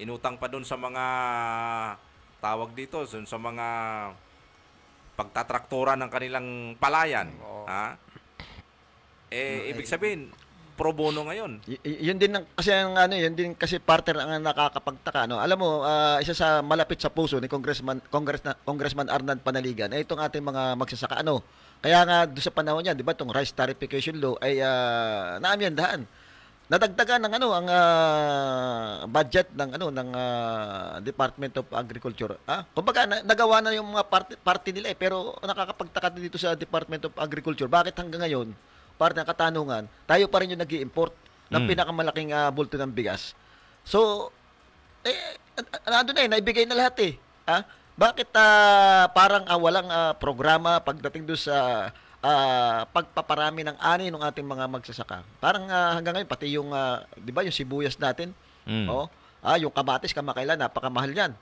Inutang pa doon sa mga tawag dito, sa mga pagtatraktura ng kanilang palayan. Ibig sabihin, pro bono ngayon. Yun din yun din kasi partner ang nakakapagtaka, no. Alam mo, isa sa malapit sa puso ni Congressman Arnald Panaligan ay itong ating mga magsasaka, ano. Kaya nga doon sa panahon niya, 'di ba, itong rice tariffication law ay naamyandahan. Nadagdagan ng ang budget ng Department of Agriculture. Kumbaga nagawa na yung mga party nila pero nakakapagtaka dito sa Department of Agriculture. Bakit hanggang ngayon, parte ng katanungan, tayo pa rin yung nag-i-import ng pinakamalaking bulto ng bigas. So, naibigay na lahat eh. Bakit parang walang programa pagdating doon sa pagpaparami ng ani ng ating mga magsasaka? Parang hanggang ngayon, pati yung, di ba, yung sibuyas natin, yung kamatis, kamakailan, napakamahal yan.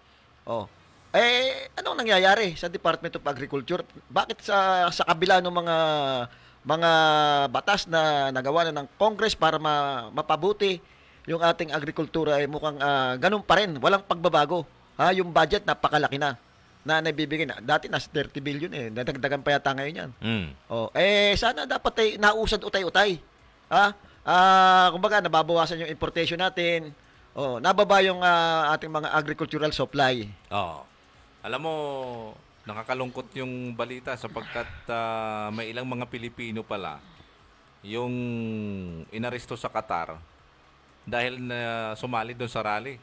Anong nangyayari sa Department of Agriculture? Bakit sa kabila ng mga batas na nagawa na ng Congress para mapabuti yung ating agrikultura ay mukhang ganun pa rin, walang pagbabago. Yung budget napakalaki na nabibigay na. Dati nasa 30 billion nadagdagan pa yata ngayon yan. Sana dapat nausad utay-utay. Kumbaga nababawasan yung importation natin. Nababa yung ating mga agricultural supply. Alam mo, nakakalungkot yung balita sapagkat may ilang mga Pilipino pala yung inaresto sa Qatar dahil na sumali doon sa rally.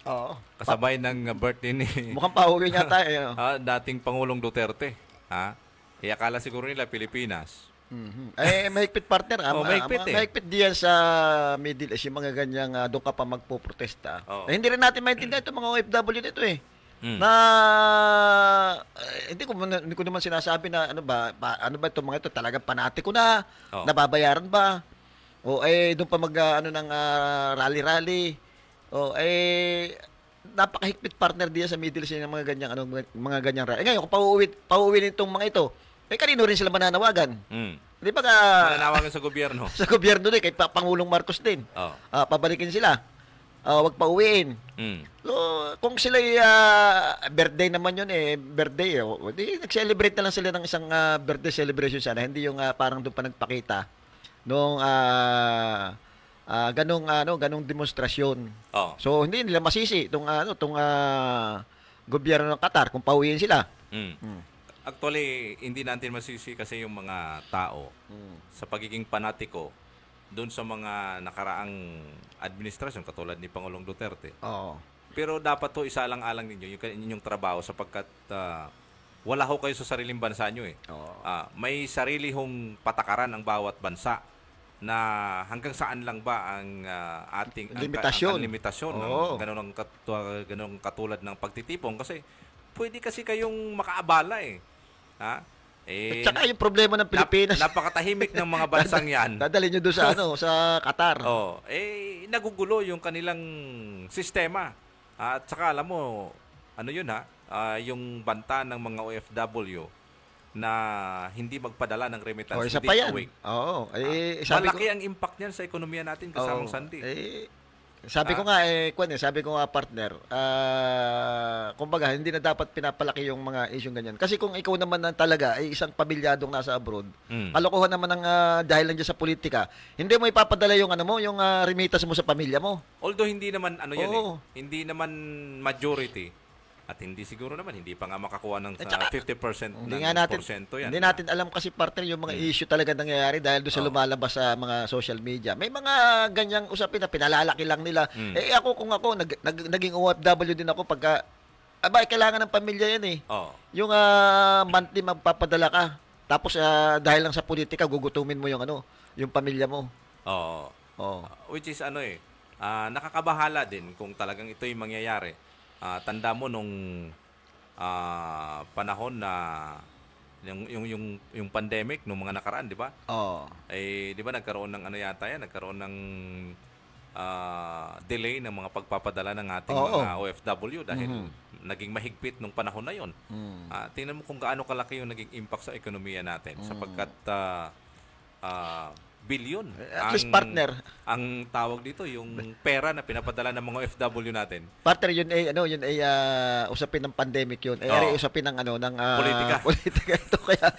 Kasabay ng birthday ni mukhang pauwi niya tayo. Dating Pangulong Duterte. Akala siguro nila Pilipinas. Mahigpit partner. Mahigpit diyan sa Middle East yung mga ganyang doon ka pa magpoprotesta. Hindi rin natin maintindihan itong mga OFW dito na hindi ko naman sinasabi na ano ba itong mga ito talagang panatiko na nababayaran ba doon pa ng rally napakahigpit partner diyan sa Middle East ng mga ganyang mga ganyang rally. Ngayon kung pauwi nitong mga ito, kanino rin sila mananawagan? Di ba mananawagan sa gobyerno? Sa gobyerno din, kay Pangulong Marcos din. Pabalikin sila. Wag pa uwiin. So, kung sila birthday naman yun birthday di nag-celebrate na lang sila ng isang birthday celebration sana, hindi yung parang doon pa nagpakita nung ganong demonstrasyon. So, hindi nila masisi itong gobyerno ng Qatar kung pauwiin sila. Actually, hindi natin masisi kasi yung mga tao sa pagiging panatiko doon sa mga nakaraang administrasyon katulad ni Pangulong Duterte. Pero dapat ho isalang-alang ninyo yung inyong trabaho sapagkat wala ho kayo sa sariling bansa nyo may sarili hong patakaran ang bawat bansa na hanggang saan lang ba ang ating limitasyon ng ganong katulad ng pagtitipon kasi pwede kasi kayong makaabala tsaka yung problema ng Pilipinas. Napakatahimik ng mga bansang yan. Dadali nyo doon sa sa Qatar. Nagugulo yung kanilang sistema. At saka alam mo, yung banta ng mga OFW na hindi magpadala ng remittance within a week. Malaki ang impact niyan sa ekonomiya natin kasamang sandi. Sabi ko nga sabi ko nga partner, kumbaga hindi na dapat pinapalaki yung mga issue ganyan. Kasi kung ikaw naman talaga ay isang pamilyadong nasa abroad, kalokohan naman ng dahil lang dyan sa politika, hindi mo ipapadala yung yung remittance mo sa pamilya mo. Although hindi naman hindi naman majority. At hindi siguro naman, hindi pa nga makakuha ng 50% Hindi ng natin, porsyento yan. Hindi natin alam kasi partner yung mga issue talaga nangyayari dahil doon sa lumalabas sa mga social media. May mga ganyang usapin na pinalalaki lang nila. Kung ako, naging OFW din ako pagka, kailangan ng pamilya yan eh. Yung monthly magpapadala ka. Tapos dahil lang sa politika, gugutumin mo yung yung pamilya mo. Which is nakakabahala din kung talagang ito yung mangyayari. Tanda mo nung panahon na yung pandemic nung mga nakaraan, di ba? Di ba nagkaroon ng nagkaroon ng delay ng mga pagpapadala ng ating mga OFW dahil naging mahigpit nung panahon na yon. Tingnan mo kung gaano kalaki yung naging impact sa ekonomiya natin sapagkat bilyon. At least partner. Ang tawag dito yung pera na pinapadala ng mga OFW natin. Partner yun usapin ng pandemic yun. Usapin ng politika. Politika ito kaya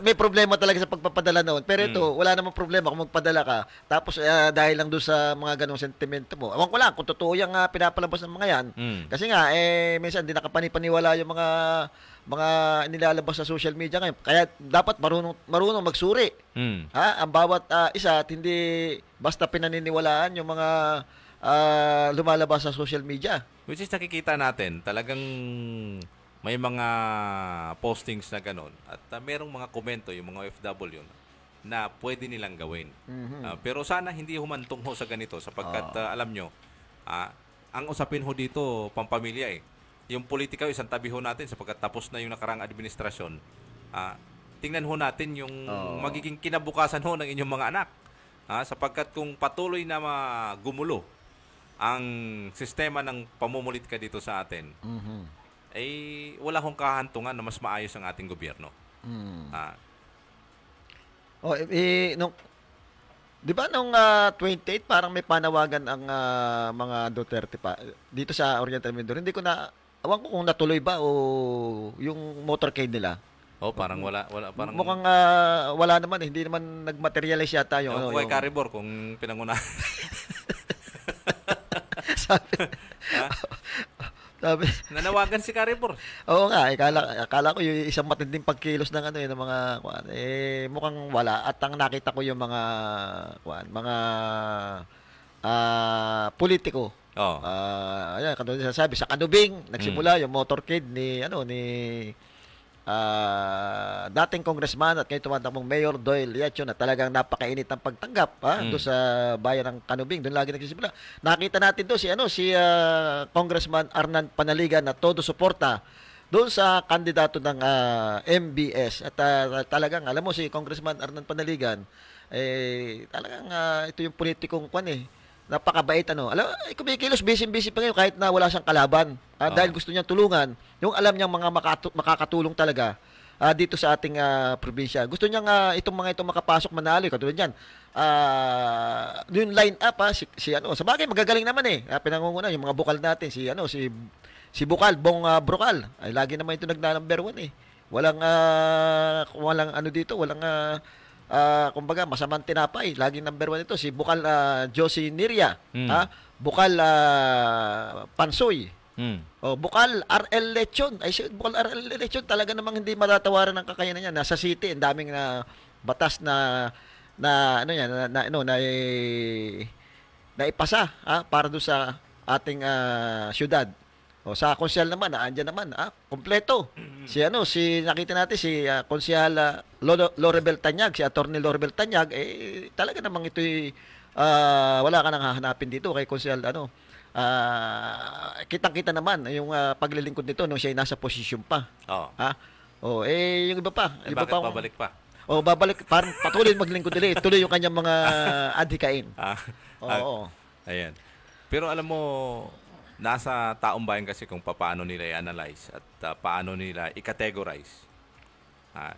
may problema talaga sa pagpapadala noon. Pero ito wala namang problema kung magpadala ka. Tapos dahil lang doon sa mga ganung sentimento mo. Ewan ko lang kung totoo yung pinapalabas ng mga yan. Kasi nga minsan hindi nakapanipaniwala yung mga nilalabas sa social media ngayon. Kaya dapat marunong magsuri. Ang bawat isa at hindi basta pinaniniwalaan yung mga lumalabas sa social media. Which is nakikita natin, talagang may mga postings na gano'n at merong mga komento yung mga OFW na pwede nilang gawin. Pero sana hindi humantong ho sa ganito sapagkat alam nyo, ang usapin ho dito, pampamilya Yung politika, isang tabi ho natin sapagkat tapos na yung nakarang administrasyon. Tingnan ho natin yung magiging kinabukasan ho ng inyong mga anak. Sapagkat kung patuloy na gumulo ang sistema ng pamumulitika dito sa atin, wala hong kahantungan na mas maayos ang ating gobyerno. Di ba nung 28 parang may panawagan ang mga Duterte pa dito sa Oriental Mindoro. Hindi ko awan ko kung natuloy ba o yung motorcade nila. Parang wala parang mukhang wala naman hindi naman nagmaterialize yata yung kay Caribor kung pinangunahan. Sabi nanawagan si Caribor. Oo nga, akala ko yung isang matinding pagkilos ng ng mga mukhang wala at ang nakita ko yung mga politiko. Ayan, katulad sabi sa Kanubing nagsimula yung motorcade ni dating congressman at ngayon tumatakbong Mayor Doyle Yatcho na talagang napakainit ng pagtanggap doon sa bayan ng Kanubing. Doon lagi nagsisimula. Nakita natin doon si Congressman Arnan Panaligan na todo suporta doon sa kandidato ng MBS at talagang alam mo si Congressman Arnan Panaligan talagang ito yung politikong napakabait kumikilos busy pa ngayon kahit na wala siyang kalaban dahil gusto niyang tulungan yung alam niyang mga makakatulong talaga dito sa ating probinsya. Gusto niyang itong mga ito makapasok manalo katulad niyan. Yung line up sa bagay magagaling naman pinangunguna yung mga bukal natin si Bukal Bong Brocal ay lagi naman ito nagna-number 1 walang dito walang kumbaga masamang tinapay laging number 1 ito si Bukal Josie Niria Bukal Pansoy Bukal RL Lechon si Bukal RL Lechon talaga namang hindi matatawaran ng kakayanan niya nasa city ang daming batas na ipasa para do sa ating syudad. Sa konsyal naman, andyan naman, kompleto. Si nakita natin si konsyal Lorabel Tanyag, si Attorney Lorabel Tanyag, talaga namang ito'y wala ka nang hahanapin dito kay konsyal kitang-kita naman yung paglilingkod nito nung siya ay nasa posisyon pa. Yung iba pa, bakit babalik pa? Babalik, parang patuloy maglingkod ulit. Tuloy yung kanyang mga adhikain. Ayan. Pero alam mo, nasa taong bayan kasi kung paano nila i-analyze at paano nila i-categorize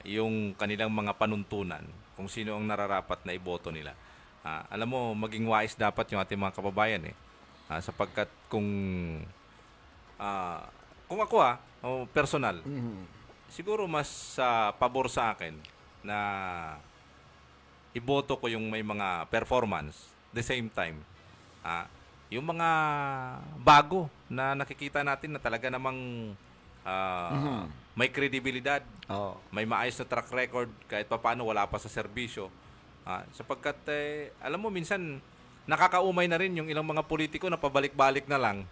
yung kanilang mga panuntunan, kung sino ang nararapat na iboto nila. Alam mo, maging wise dapat yung ating mga kababayan eh. Sapagkat kung ako personal, siguro mas pabor sa akin na iboto ko yung may mga performance. The same time, yung mga bago na nakikita natin na talaga namang may kredibilidad, may maayos na track record, kahit paano wala pa sa serbisyo. Sapagkat, alam mo, minsan nakakaumay na rin yung ilang mga politiko na pabalik-balik na lang.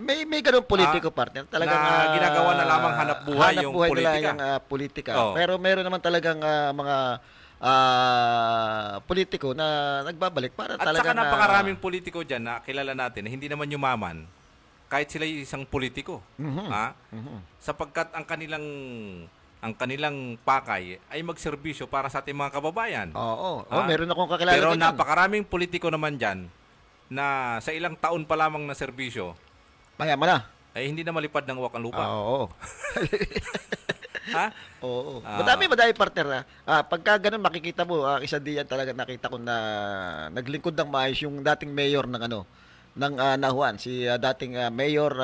May ganung politiko, partner. Talagang na ginagawa na lamang hanap buhay yung politika. Politika. Pero meron naman talagang mga politiko na nagbabalik para at talagang... At saka napakaraming politiko dyan na kilala natin na hindi naman yumaman kahit sila isang politiko. Sapagkat ang kanilang pakay ay magserbisyo para sa ating mga kababayan. Meron akong kakilala. Pero napakaraming politiko naman dyan na sa ilang taon pa lamang na serbisyo, mayaman na. Ay hindi na malipad ng uwak ang lupa. Madami partner. Pagka ganun makikita mo, isa diyan talaga nakita ko na naglingkod ng maayos yung dating mayor ng Nahuan, si dating Mayor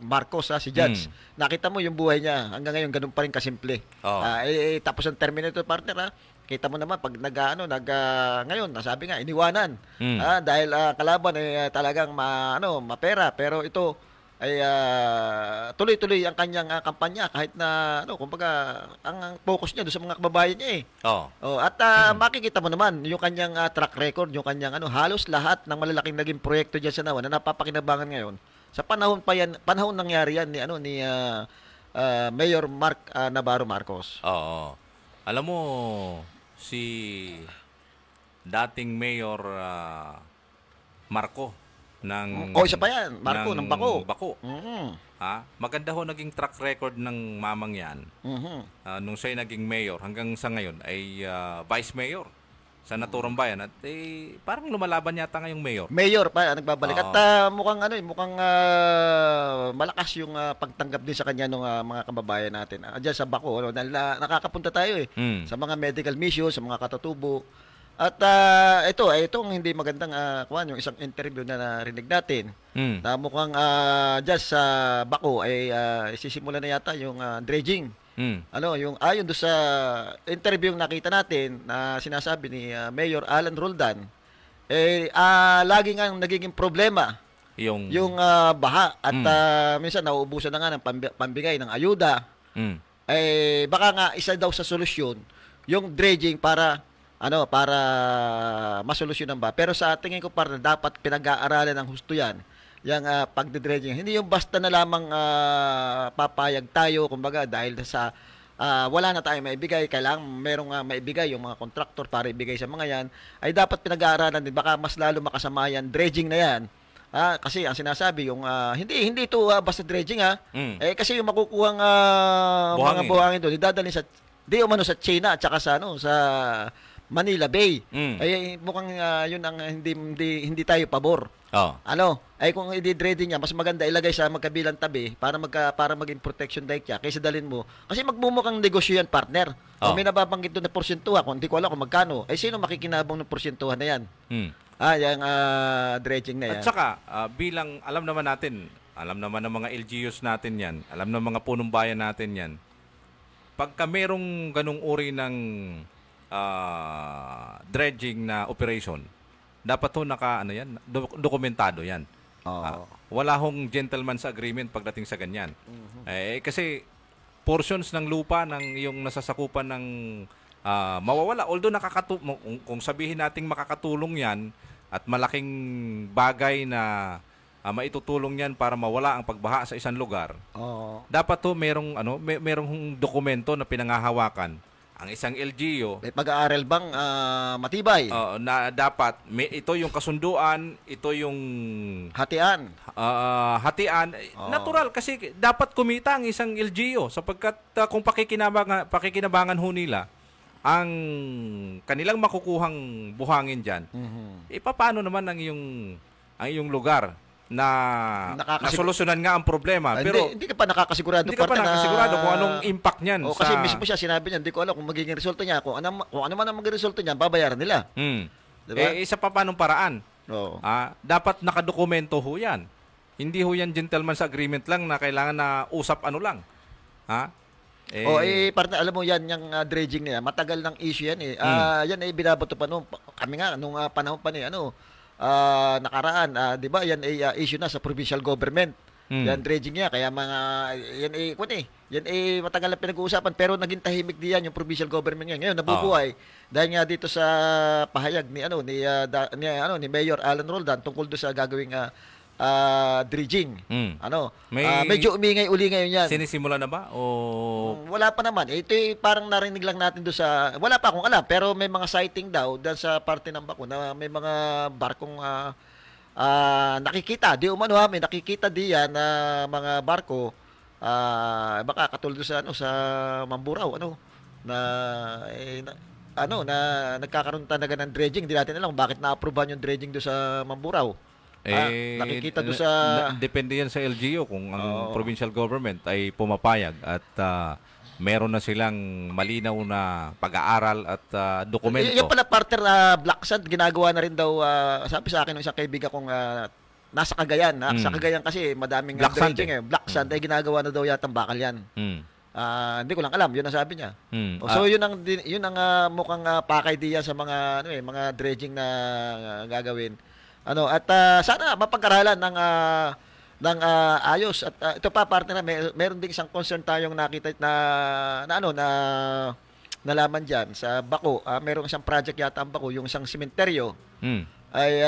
Marcos, si Judge. Nakita mo yung buhay niya hanggang ngayon ganun pa rin kasimple. Tapos ang terminator, partner, kita mo naman pag ngayon nasabi nga iniwanan. Dahil kalaban ay talagang mapera, pero ito ay tuloy-tuloy ang kanyang kampanya kahit na kumbaga ang focus niya doon sa mga kababayan niya At makikita mo naman yung kanyang track record, yung kanyang halos lahat ng malalaking naging proyekto diyan sa Nahuan na napapakinabangan ngayon. Sa panahon nangyari yan ni Mayor Navarro Marcos. Alam mo si dating Mayor Marco isa pa yan. Marco ng Bako. Maganda ho naging track record ng mamang yan. Nung siya'y naging mayor, hanggang sa ngayon ay vice mayor sa naturang bayan. At parang lumalaban yata ngayong mayor. Mayor pa, nagbabalik. At mukhang malakas yung pagtanggap din sa kanya ng mga kababayan natin. Diyan sa Bako, nakakapunta tayo sa mga medical mission, sa mga katatubo. At itong hindi magandang yung isang interview na narinig natin na mukhang dyan sa Bako ay sisimula na yata yung dredging. Yung ayon do sa interview nakita natin na sinasabi ni Mayor Alan Roldan, lagi nga nagiging problema yung baha at minsan nauubusan na nga ng pambigay ng ayuda. Baka nga isa daw sa solusyon yung dredging para masolusyonan ba. Pero sa tingin ko para dapat pinag-aaralan ng husto yan, yung pagdedredging. Hindi yung basta na lamang papayag tayo, kumbaga, dahil sa wala na tayong maibigay, kailangan merong maibigay yung mga kontraktor para ibigay sa mga yan, ay dapat pinag-aaralan din. Baka mas lalo makasama yan, dredging na yan. Kasi ang sinasabi, yung hindi ito basta dredging kasi yung makukuhang mga buhangin doon, idadalhin sa China at saka sa Manila Bay. Mukhang yun ang hindi tayo pabor. Kung i-dredging niya, mas maganda ilagay sa magkabilang tabi para maging protection dike niya kaysa dalhin mo. Kasi magmumukhang negosyo yan, partner. May nababanggit doon na porsyentuhan, kung hindi ko alam kung magkano, sino makikinabang ng porsyentuhan na yan? Yung dredging na yan. At saka, bilang alam naman ng mga LGUs natin yan, alam ng mga punong bayan natin yan, pagka merong ganung uri ng dredging na operation, dapat ho dokumentado yan. Wala hong gentleman's agreement pagdating sa ganyan. Kasi portions ng lupa ng yung nasasakupan ng mawawala. Although kung sabihin nating makakatulong yan at malaking bagay na maitutulong yan para mawala ang pagbaha sa isang lugar, dapat ho merong dokumento na pinangahawakan ang isang LGU. Mag-aaral bang matibay? Na dapat ito yung kasunduan, ito yung hatian. Natural kasi dapat kumita ang isang LGU sapagkat kung pakikinabangan ho nila ang kanilang makukuhang buhangin diyan. Paano naman ang iyong lugar na nasolusyonan nga ang problema, pero hindi ka pa nakakasigurado. Hindi ka pa nakakasigurado kung anong impact niyan. Kasi mismo siya sinabi niya, hindi ko alam kung magiging resulta niya. Kung ano man ang magiging resulta niya, babayaran nila. Diba? Isa pa paanong paraan? Oo. Dapat nakadokumento ho yan. Hindi ho yan gentleman's agreement lang na kailangan na usap ano lang. Partner, alam mo yan, yung dredging niya, matagal ng issue yan yan ay binabato pa noon. Kami nga, nung panahon pa nakaraan, di ba, yan ay issue na sa provincial government. Yan dredging niya, kaya yan matagal na pinag-uusapan, pero naging tahimik diyan yung provincial government ngayon. Ngayon nabubuhay dahil nga dito sa pahayag ni Mayor Alan Roldan tungkol do sa gagawing dredging. Medyo umingay uli ngayon yan. Sinisimula na ba? O Wala pa naman. Ito parang narinig lang natin do sa, wala pa akong alam, pero may mga sighting daw dahil sa parte ng Baco na may mga barkong nakikita. Di umano may nakikita diyan na mga barko baka katulad sa sa Mamburao na nagkakaroon talaga ng dredging. Hindi natin alam kung bakit na-approvehan yung dredging do sa Mamburao. Nakikita do sa depende yan sa LGU kung ang provincial government ay pumapayag at meron na silang malinaw na pag-aaral at dokumento. Yung pala partner Black Sand, ginagawa na rin daw, sabi sa akin ng isang kaibigan kong nasa Cagayan. Sa Cagayan kasi madaming Black Sand dredging. Black Sand ay ginagawa na daw yata ang bakal yan. Hindi ko lang alam, yun ang sabi niya. So yun ang mukhang pakay diyan sa mga mga dredging na gagawin. At sana mapag-aralan ng ayos. At ito pa partner, meron ding isang concern tayong nakita na nalaman diyan sa Baco. Merong isang project yata ang Baco, yung isang sementeryo. Ay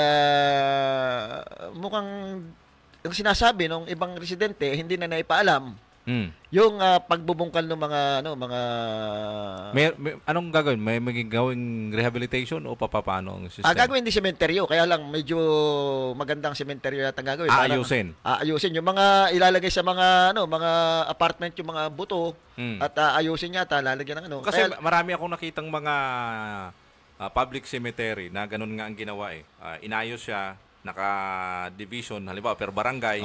mukhang yung sinasabi ng ibang residente hindi na naipaalam yung pagbubungkal ng mga anong gagawin? May magiging rehabilitation o papaano ang system? Gagawin din sementeryo, kaya lang medyo magandang sementeryo yata gagawin. Ayusin yung mga ilalagay sa mga mga apartment, yung mga buto at ayusin yata lalagyan ng Kasi marami akong nakitang mga public cemetery na ganun nga ang ginawa inayos siya, naka-division, halimbawa per barangay,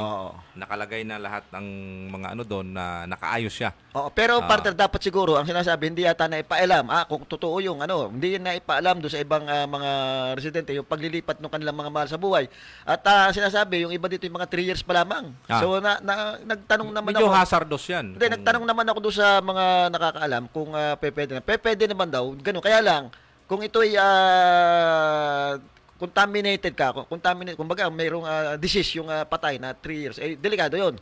nakalagay na lahat ng mga doon na nakaayos siya. Pero partner, dapat siguro ang sinasabi hindi yata na ipaalam kung totoo yung hindi na ipaalam do sa ibang mga residente yung paglilipat ng kanilang mga mahal sa buhay. At sinasabi yung iba dito yung mga 3 years pa lamang. So nagtanong naman medyo ako. hazardous yan. Hindi, nagtanong naman ako do sa mga nakakaalam kung pwede na. Pwede naman daw, ganun. Kaya lang kung ito ay contaminated, kumbaga mayroong disease yung patay na 3 years, delikado yun.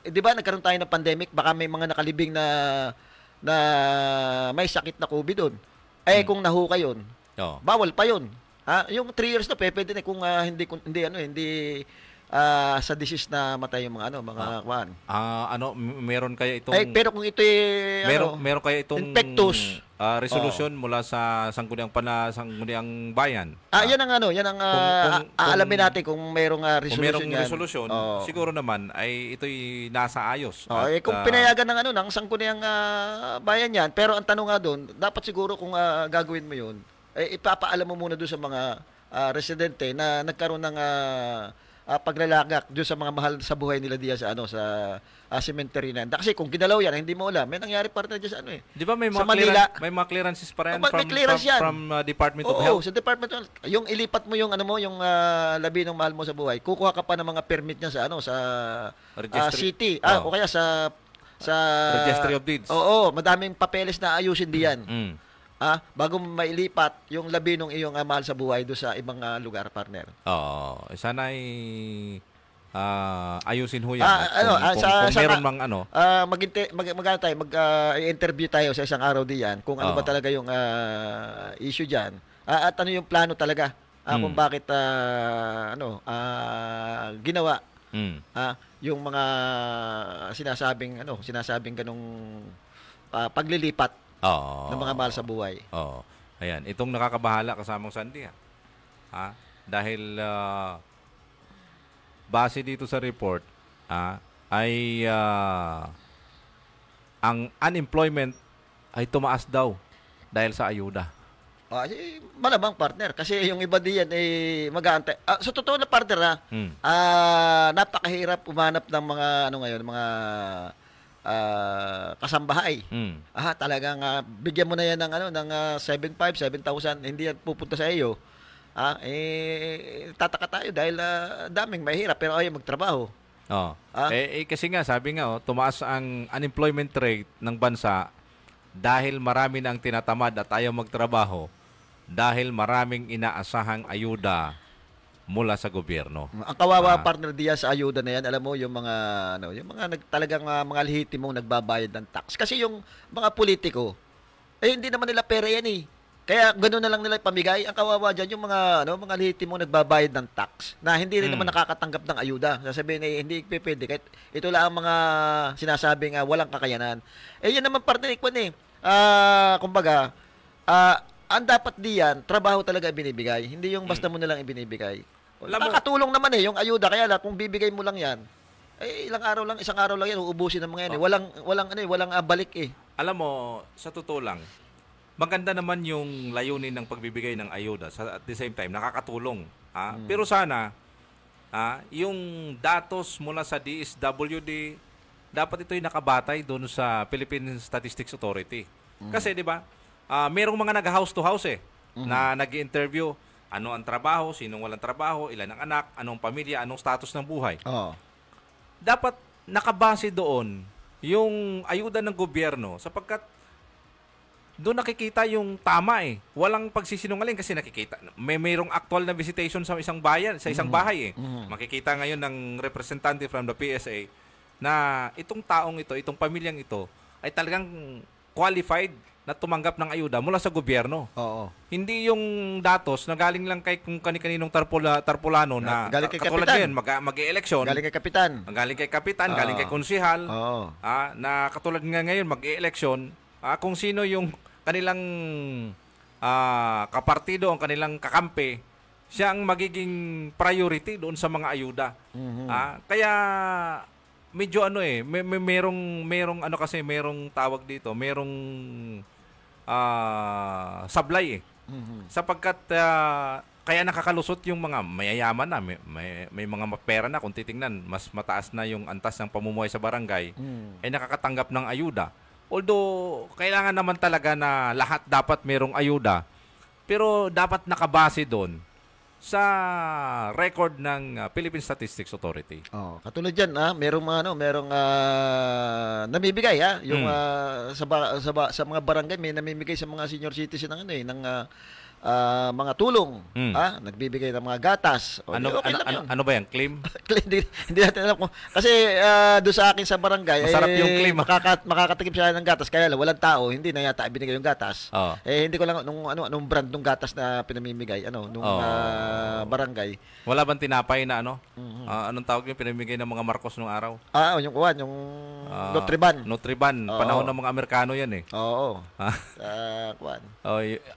Di ba nagkaroon tayo ng pandemic, baka may mga nakalibing na may sakit na COVID doon. Kung nahukay yun, bawal pa yun. Yung 3 years na pwede na kung hindi sa disease na matay yung mga kwan. Meron kaya itong pero kung ito meron kaya itong infectious resolution mula sa sangguniang bayan. Yan ang aalamin natin kung mayroong resolution. Kung mayroong resolution, siguro naman ay ito'y nasa ayos. Kung pinayagan ng sangguniang bayan yan, pero ang tanong nga doon, dapat siguro kung gagawin mo yun, ipapaalam mo muna doon sa mga residente na nagkaroon ng paglalagak doon sa mga mahal sa buhay nila diyan sa cemetery na. Kasi kung ginalaw yan, hindi mo alam, may nangyari partner dyan sa Di ba may mga clearances pa rin from Department of Health? Sa Department of Health. Yung ilipat mo yung yung labi ng mahal mo sa buhay, kukuha ka pa ng mga permit niya sa city. O kaya sa Registry of Deeds. Madaming papeles na ayusin diyan. Bago mailipat yung labi ng iyong mahal sa buhay do sa ibang lugar, partner. Sana ay ayusin ho yan. Kung meron mang mag-interview tayo sa isang araw diyan kung ano ba talaga yung issue diyan. At ano yung plano talaga kung bakit ginawa yung mga sinasabing ganung paglilipat ng mga mahal sa buhay. Ayan, itong nakakabahala kasamang Sandy. Dahil base dito sa report ay ang unemployment ay tumaas daw dahil sa ayuda. Malamang partner kasi yung iba diyan ay mag-aantay. Sa totoo na partner napakahirap umanap ng mga mga kasambahay. Talagang bigyan mo na yan ng 7,500, 7,000, hindi yan pupunta sa iyo. Tataka tayo dahil daming mahirap pero ayaw magtrabaho. Kasi nga, sabi nga, tumaas ang unemployment rate ng bansa dahil marami nang tinatamad at ayaw magtrabaho dahil maraming inaasahang ayuda mula sa gobyerno. Ang kawawa partner Diaz sa ayuda na yan, alam mo yung mga yung mga talagang mga lehitimong nagbabayad ng tax. Kasi yung mga politiko, hindi naman nila pera yan eh. Kaya ganoon na lang nila pamigay. Ang kawawa diyan yung mga lehitimong nagbabayad ng tax na hindi rin naman nakakatanggap ng ayuda. Sasabihin hindi pwede kahit ito lang ang mga sinasabing walang kakayanan. Yan naman partner kumbaga, ang dapat diyan, trabaho talaga binibigay. Hindi yung basta mo na lang ibinibigay. Nakakatulong naman yung ayuda. Kaya lang, kung bibigay mo lang yan, isang araw lang yan, uubusin ng mga yan. Walang balik eh. Alam mo, sa totoo lang, maganda naman yung layunin ng pagbibigay ng ayuda. At the same time, nakakatulong. Pero sana, yung datos mula sa DSWD, dapat ito'y nakabatay doon sa Philippine Statistics Authority. Kasi, di ba, merong mga nag-house to house na nag-interview. Ano ang trabaho, sinong walang trabaho, ilan ang anak, anong pamilya, anong status ng buhay. Dapat nakabase doon yung ayuda ng gobyerno sapagkat doon nakikita yung tama Walang pagsisinungaling kasi nakikita. Mayroong actual na visitation sa isang bayan, sa isang bahay Makikita ngayon ng representante from the PSA na itong taong ito, itong pamilyang ito ay talagang qualified na tumanggap ng ayuda mula sa gobyerno. Hindi yung datos na galing lang kay kung kani-kaninong tarpulano na galing kay katulad kapitan. ngayon mag-e-eleksyon. Galing kay kapitan. Galing kay konsihal. Na katulad nga ngayon mag-e-eleksyon, kung sino yung kanilang kapartido, ang kanilang kakampi, siya ang magiging priority doon sa mga ayuda. Kaya medyo merong tawag dito, merong sablay sapagkat kaya nakakalusot yung mga mayayaman na may mga pera na kung titingnan mas mataas na yung antas ng pamumuhay sa barangay ay nakakatanggap ng ayuda. Although kailangan naman talaga na lahat dapat merong ayuda pero dapat nakabase doon sa record ng Philippine Statistics Authority. Katulad diyan, merong namimigay yung sa mga barangay may namimigay sa mga senior citizen ng mga tulong, nagbibigay ng mga gatas. Ano ba yan? Claim? Hindi natin alam kung kasi doon sa akin sa barangay masarap yung claim. Makakatikim siya ng gatas kaya lang walang tao, hindi na yata binigay yung gatas. Hindi ko lang anong brand ng gatas na pinamimigay barangay. Wala bang tinapay na anong tawag yung pinamimigay ng mga Marcos nung araw? Yung Nutriban. Nutriban, panahon ng mga Amerikano yan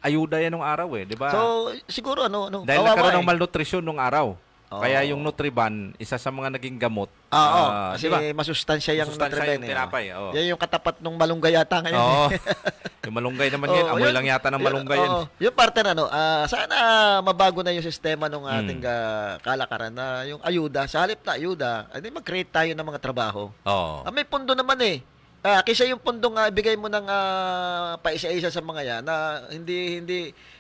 ayuda yan nung araw di ba? So, siguro dahil nagkaroon ng malnutrisyon nung araw. Kaya yung Nutriban, isa sa mga naging gamot. Kasi diba? Masustansya yung Nutriban. Yung tinapay. Yan yung katapat ng malunggay yata ngayon. Yung malunggay naman yan. Amoy lang yata ng malunggay yan. Yung parte sana mabago na yung sistema ng ating kalakaran na yung ayuda. Sa halip na ayuda, mag-create tayo ng mga trabaho. May pundo naman kaysa yung pundong ibigay mo ng paisa-isa sa mga yan na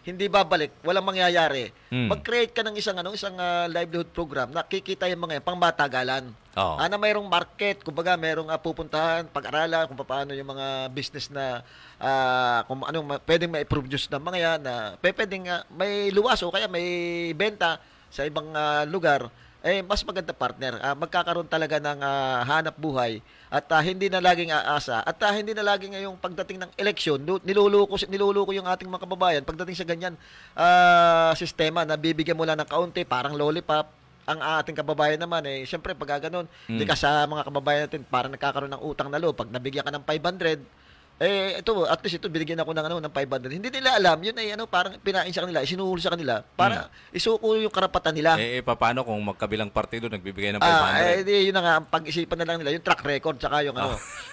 hindi babalik, walang mangyayari. Mag-create ka ng isang livelihood program na kikita yung mga yan pang matagalan. Na mayroong market, kumbaga mayroong pupuntahan, pag-aralan kung paano yung mga business na kung anong pwedeng mai-produce ng mga yan na pwedeng may luwas o kaya may benta sa ibang lugar. Mas maganda partner. Magkakaroon talaga ng hanap buhay at hindi na laging aasa at hindi na laging ngayong pagdating ng eleksyon niluluko yung ating mga kababayan pagdating sa ganyan sistema na bibigyan mo lang ng kaunti parang lollipop. Ang ating kababayan naman siyempre pag ganoon hindi ka sa mga kababayan natin parang nagkakaroon ng utang na loob pag nabigyan ka ng 500 at least ito binigyan ako ng 500. Hindi nila alam, yun parang pinain sa kanila, isinuhuli sa kanila para isuko yung karapatan nila. Paano kung magkabilang partido nagbibigay ng 500? Yun na nga, ang pag-isipan na lang nila, yung track record tsaka yung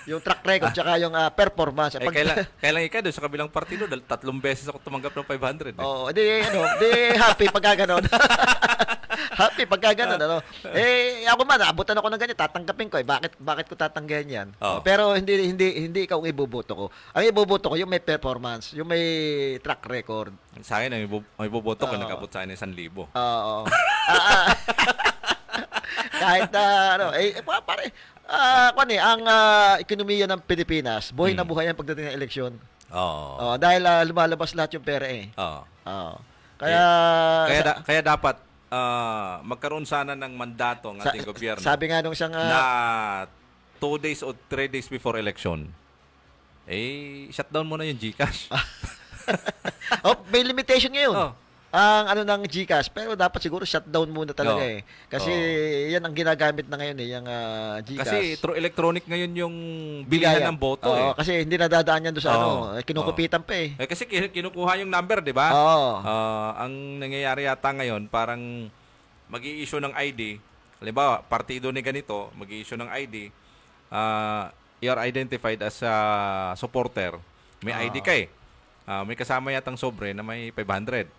yung track record tsaka yung performance. Kailan ikaw doon sa kabilang partido, 3 beses ako tumanggap ng 500. Di happy pag gano'n. Happy pagka ganun, ano. Ako man, naabutan ako ng ganyan, tatanggapin ko. Bakit ko tatanggihan yan? Pero hindi ikaw ang iboboto ko. Ang iboboto ko, yung may performance, yung may track record. Sa akin, ang iboboto ko, nag-abot sa akin 1,000. Oo. Kahit pare, ang ekonomiya ng Pilipinas, buhay na buhay yan pagdating ng eleksyon. Dahil lumalabas lahat yung pera eh. Kaya dapat magkaroon sana ng mandato ng ating gobyerno. Sabi nga nung isang na 2 days o 3 days before election, shutdown mo na yung GCash. May limitation ngayon. Ang ng GCash, pero dapat siguro shutdown muna talaga Kasi yan ang ginagamit na ngayon yung GCash. Kasi through electronic ngayon yung bilihan ng boto kasi hindi nadadaan yan doon sa kinukupitan pa kasi kinukuha yung number, di ba? Ang nangyayari yata ngayon, parang mag-i-issue ng ID. Halimbawa, partido ni ganito, mag-i-issue ng ID. You are identified as a supporter. May ID ka may kasama yatang sobre na may 500.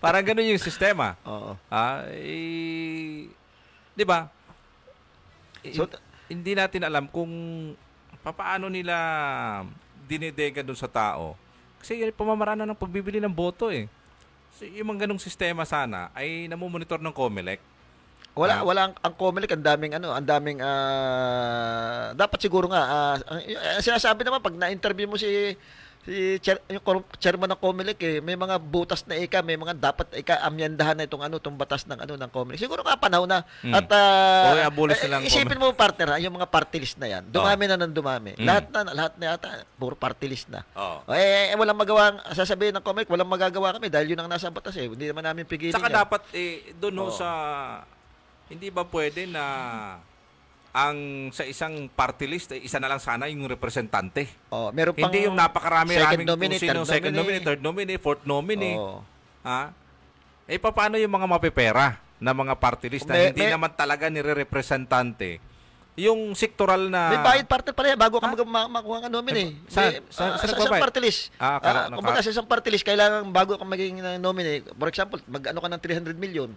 Parang ganun yung sistema. Di ba? So, hindi natin alam kung paano nila dinidega doon sa tao. Kasi yung pamamaraan ng pagbibili ng boto So, yung mga ganung sistema sana ay namumonitor ng COMELEC. Wala ang COMELEC, ang daming dapat siguro nga sinasabi naman pag na-interview mo yung chairman ng COMELEC may mga butas na may mga dapat amyendahan na itong batas ng COMELEC. Siguro nga panahon na at abolish na lang isipin mo partner yung mga party list na yan. Dumami na nang dumami. Lahat na yata puro party list na. Walang magawang sasabihin ng COMELEC, walang magagawa kami dahil yun ang nasa batas Hindi naman namin pigilin. Saka dapat doon sa hindi ba pwede na ang sa isang party list isa na lang sana yung representante. Meron pang hindi yung napakarami-raming second nominee, third nominee, fourth nominee. Paano yung mga mapipera na mga party list na hindi naman talaga nire-representante? Yung sectoral na may bayad partner pa rin bago ka makuha ng nominee. Sa isang party list. Kumbaga sa isang party list kailangan bago ka maging nominee. For example, mag-ano ka ng 300 million.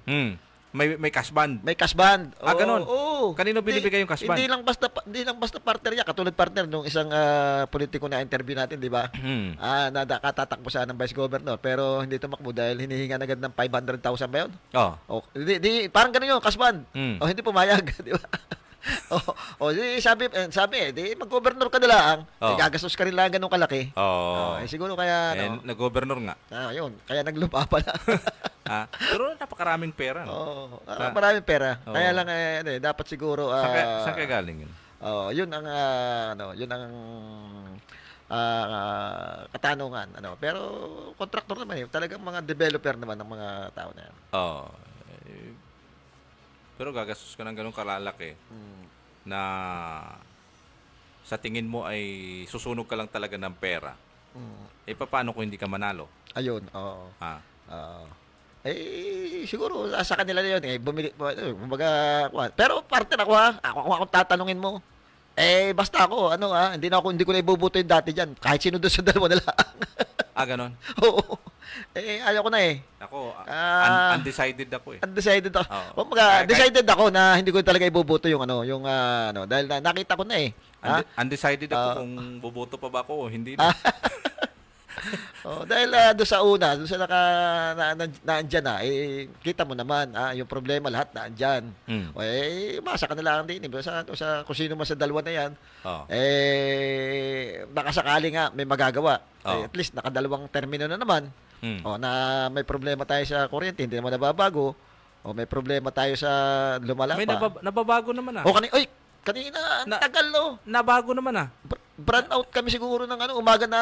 May cash band. May cash band. Ganun. Kanino binibigay yung cash band? Hindi lang basta partner niya. Katulad partner nung isang politiko na interview natin, di ba? Katatakbo siya ng vice governor. Pero hindi tumakbo dahil hinihinga agad ng 500,000 ba yun? Parang ganun yung cash band. Hindi pumayag, di ba? sabi mag-governor ka na lang. Gagastos ka rin lang ganun kalaki. Siguro kaya nag-governor nga. Yun. Kaya naglupa pala. Pero napakaraming pera. Maraming pera. Kaya lang dapat siguro saan kaya galing yun? Yun ang katanungan pero contractor naman talagang mga developer naman ng mga tao na yan. Pero gagastos ka ng ganun kalalaki na sa tingin mo ay susunog ka lang talaga ng pera. Paano kung hindi ka manalo? Ayun, siguro sa kanila na yun bumili pero partner ako tatanungin mo basta ako hindi ko na ibubuto yung dati dyan kahit sino doon sa dalawa na lang. Ganon? Oo. Ayaw ko na Ako, undecided ako Undecided ako. Decided ako na hindi ko talaga ibubuto yung dahil nakita ko na undecided ako kung buboto pa ba ako o hindi na. Dahil doon sa una, doon sa naandyan na, kita mo naman, yung problema lahat naandyan. Masa ka na lang din. Sa kung sino man sa dalawa na yan, nakasakali nga may magagawa. At least nakadalawang termino na naman. Na may problema tayo sa kuryente, hindi naman nababago. May problema tayo sa lumala pa. May nababago naman Kanina, ang tagal nabago naman Brand out kami siguro ng umaga na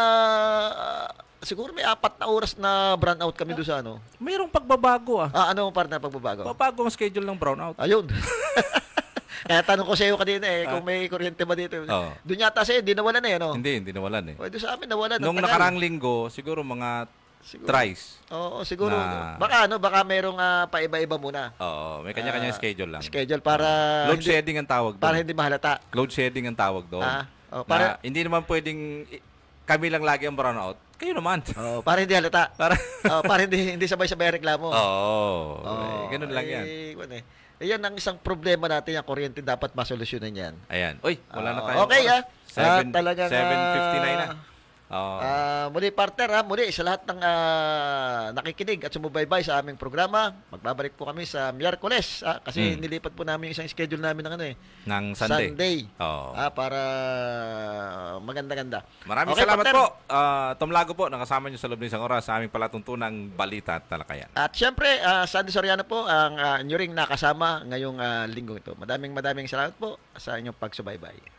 siguro may 4 na oras na brand out kami doon sa Mayroong pagbabago Ano part na pagbabago? Babago ang schedule ng brownout. Ayun. Kaya tanong ko sa iyo kanina kung may kuryente ba dito. Doon yata sa'yo, hindi nawalan Hindi nawalan Doon sa amin nawalan. Nung nakarang linggo, siguro mga tries. Siguro. Baka merong paiba-iba muna. May kanya-kanyang schedule lang. Schedule para load shedding ang tawag doon. Para hindi mahalata. Load shedding ang tawag doon. Hindi naman pwedeng kami lang lagi ang brownout. Kayo naman. Oh, para hindi halata. Para hindi sabay-sabay reklamo. Ganun lang yan. Yan ang isang problema natin, yung kuryente dapat masolusyonan yan. Ayan. Uy, wala na tayo. Okay, oras. talagang 7:59 na. Muli partner, muli sa lahat ng nakikinig at sumubaybay sa aming programa, magbabalik po kami sa Miyerkules kasi nilipat po namin yung isang schedule namin ng Sunday. Para maganda-ganda. Maraming salamat partner po. Tom Lago po, nakasama niyo sa loob ng isang oras sa aming palatuntunang Balita at Talakayan. At syempre, Sandy Soriano po ang inyo ring nakasama ngayong linggong ito. Maraming salamat po sa inyong pagsubaybay.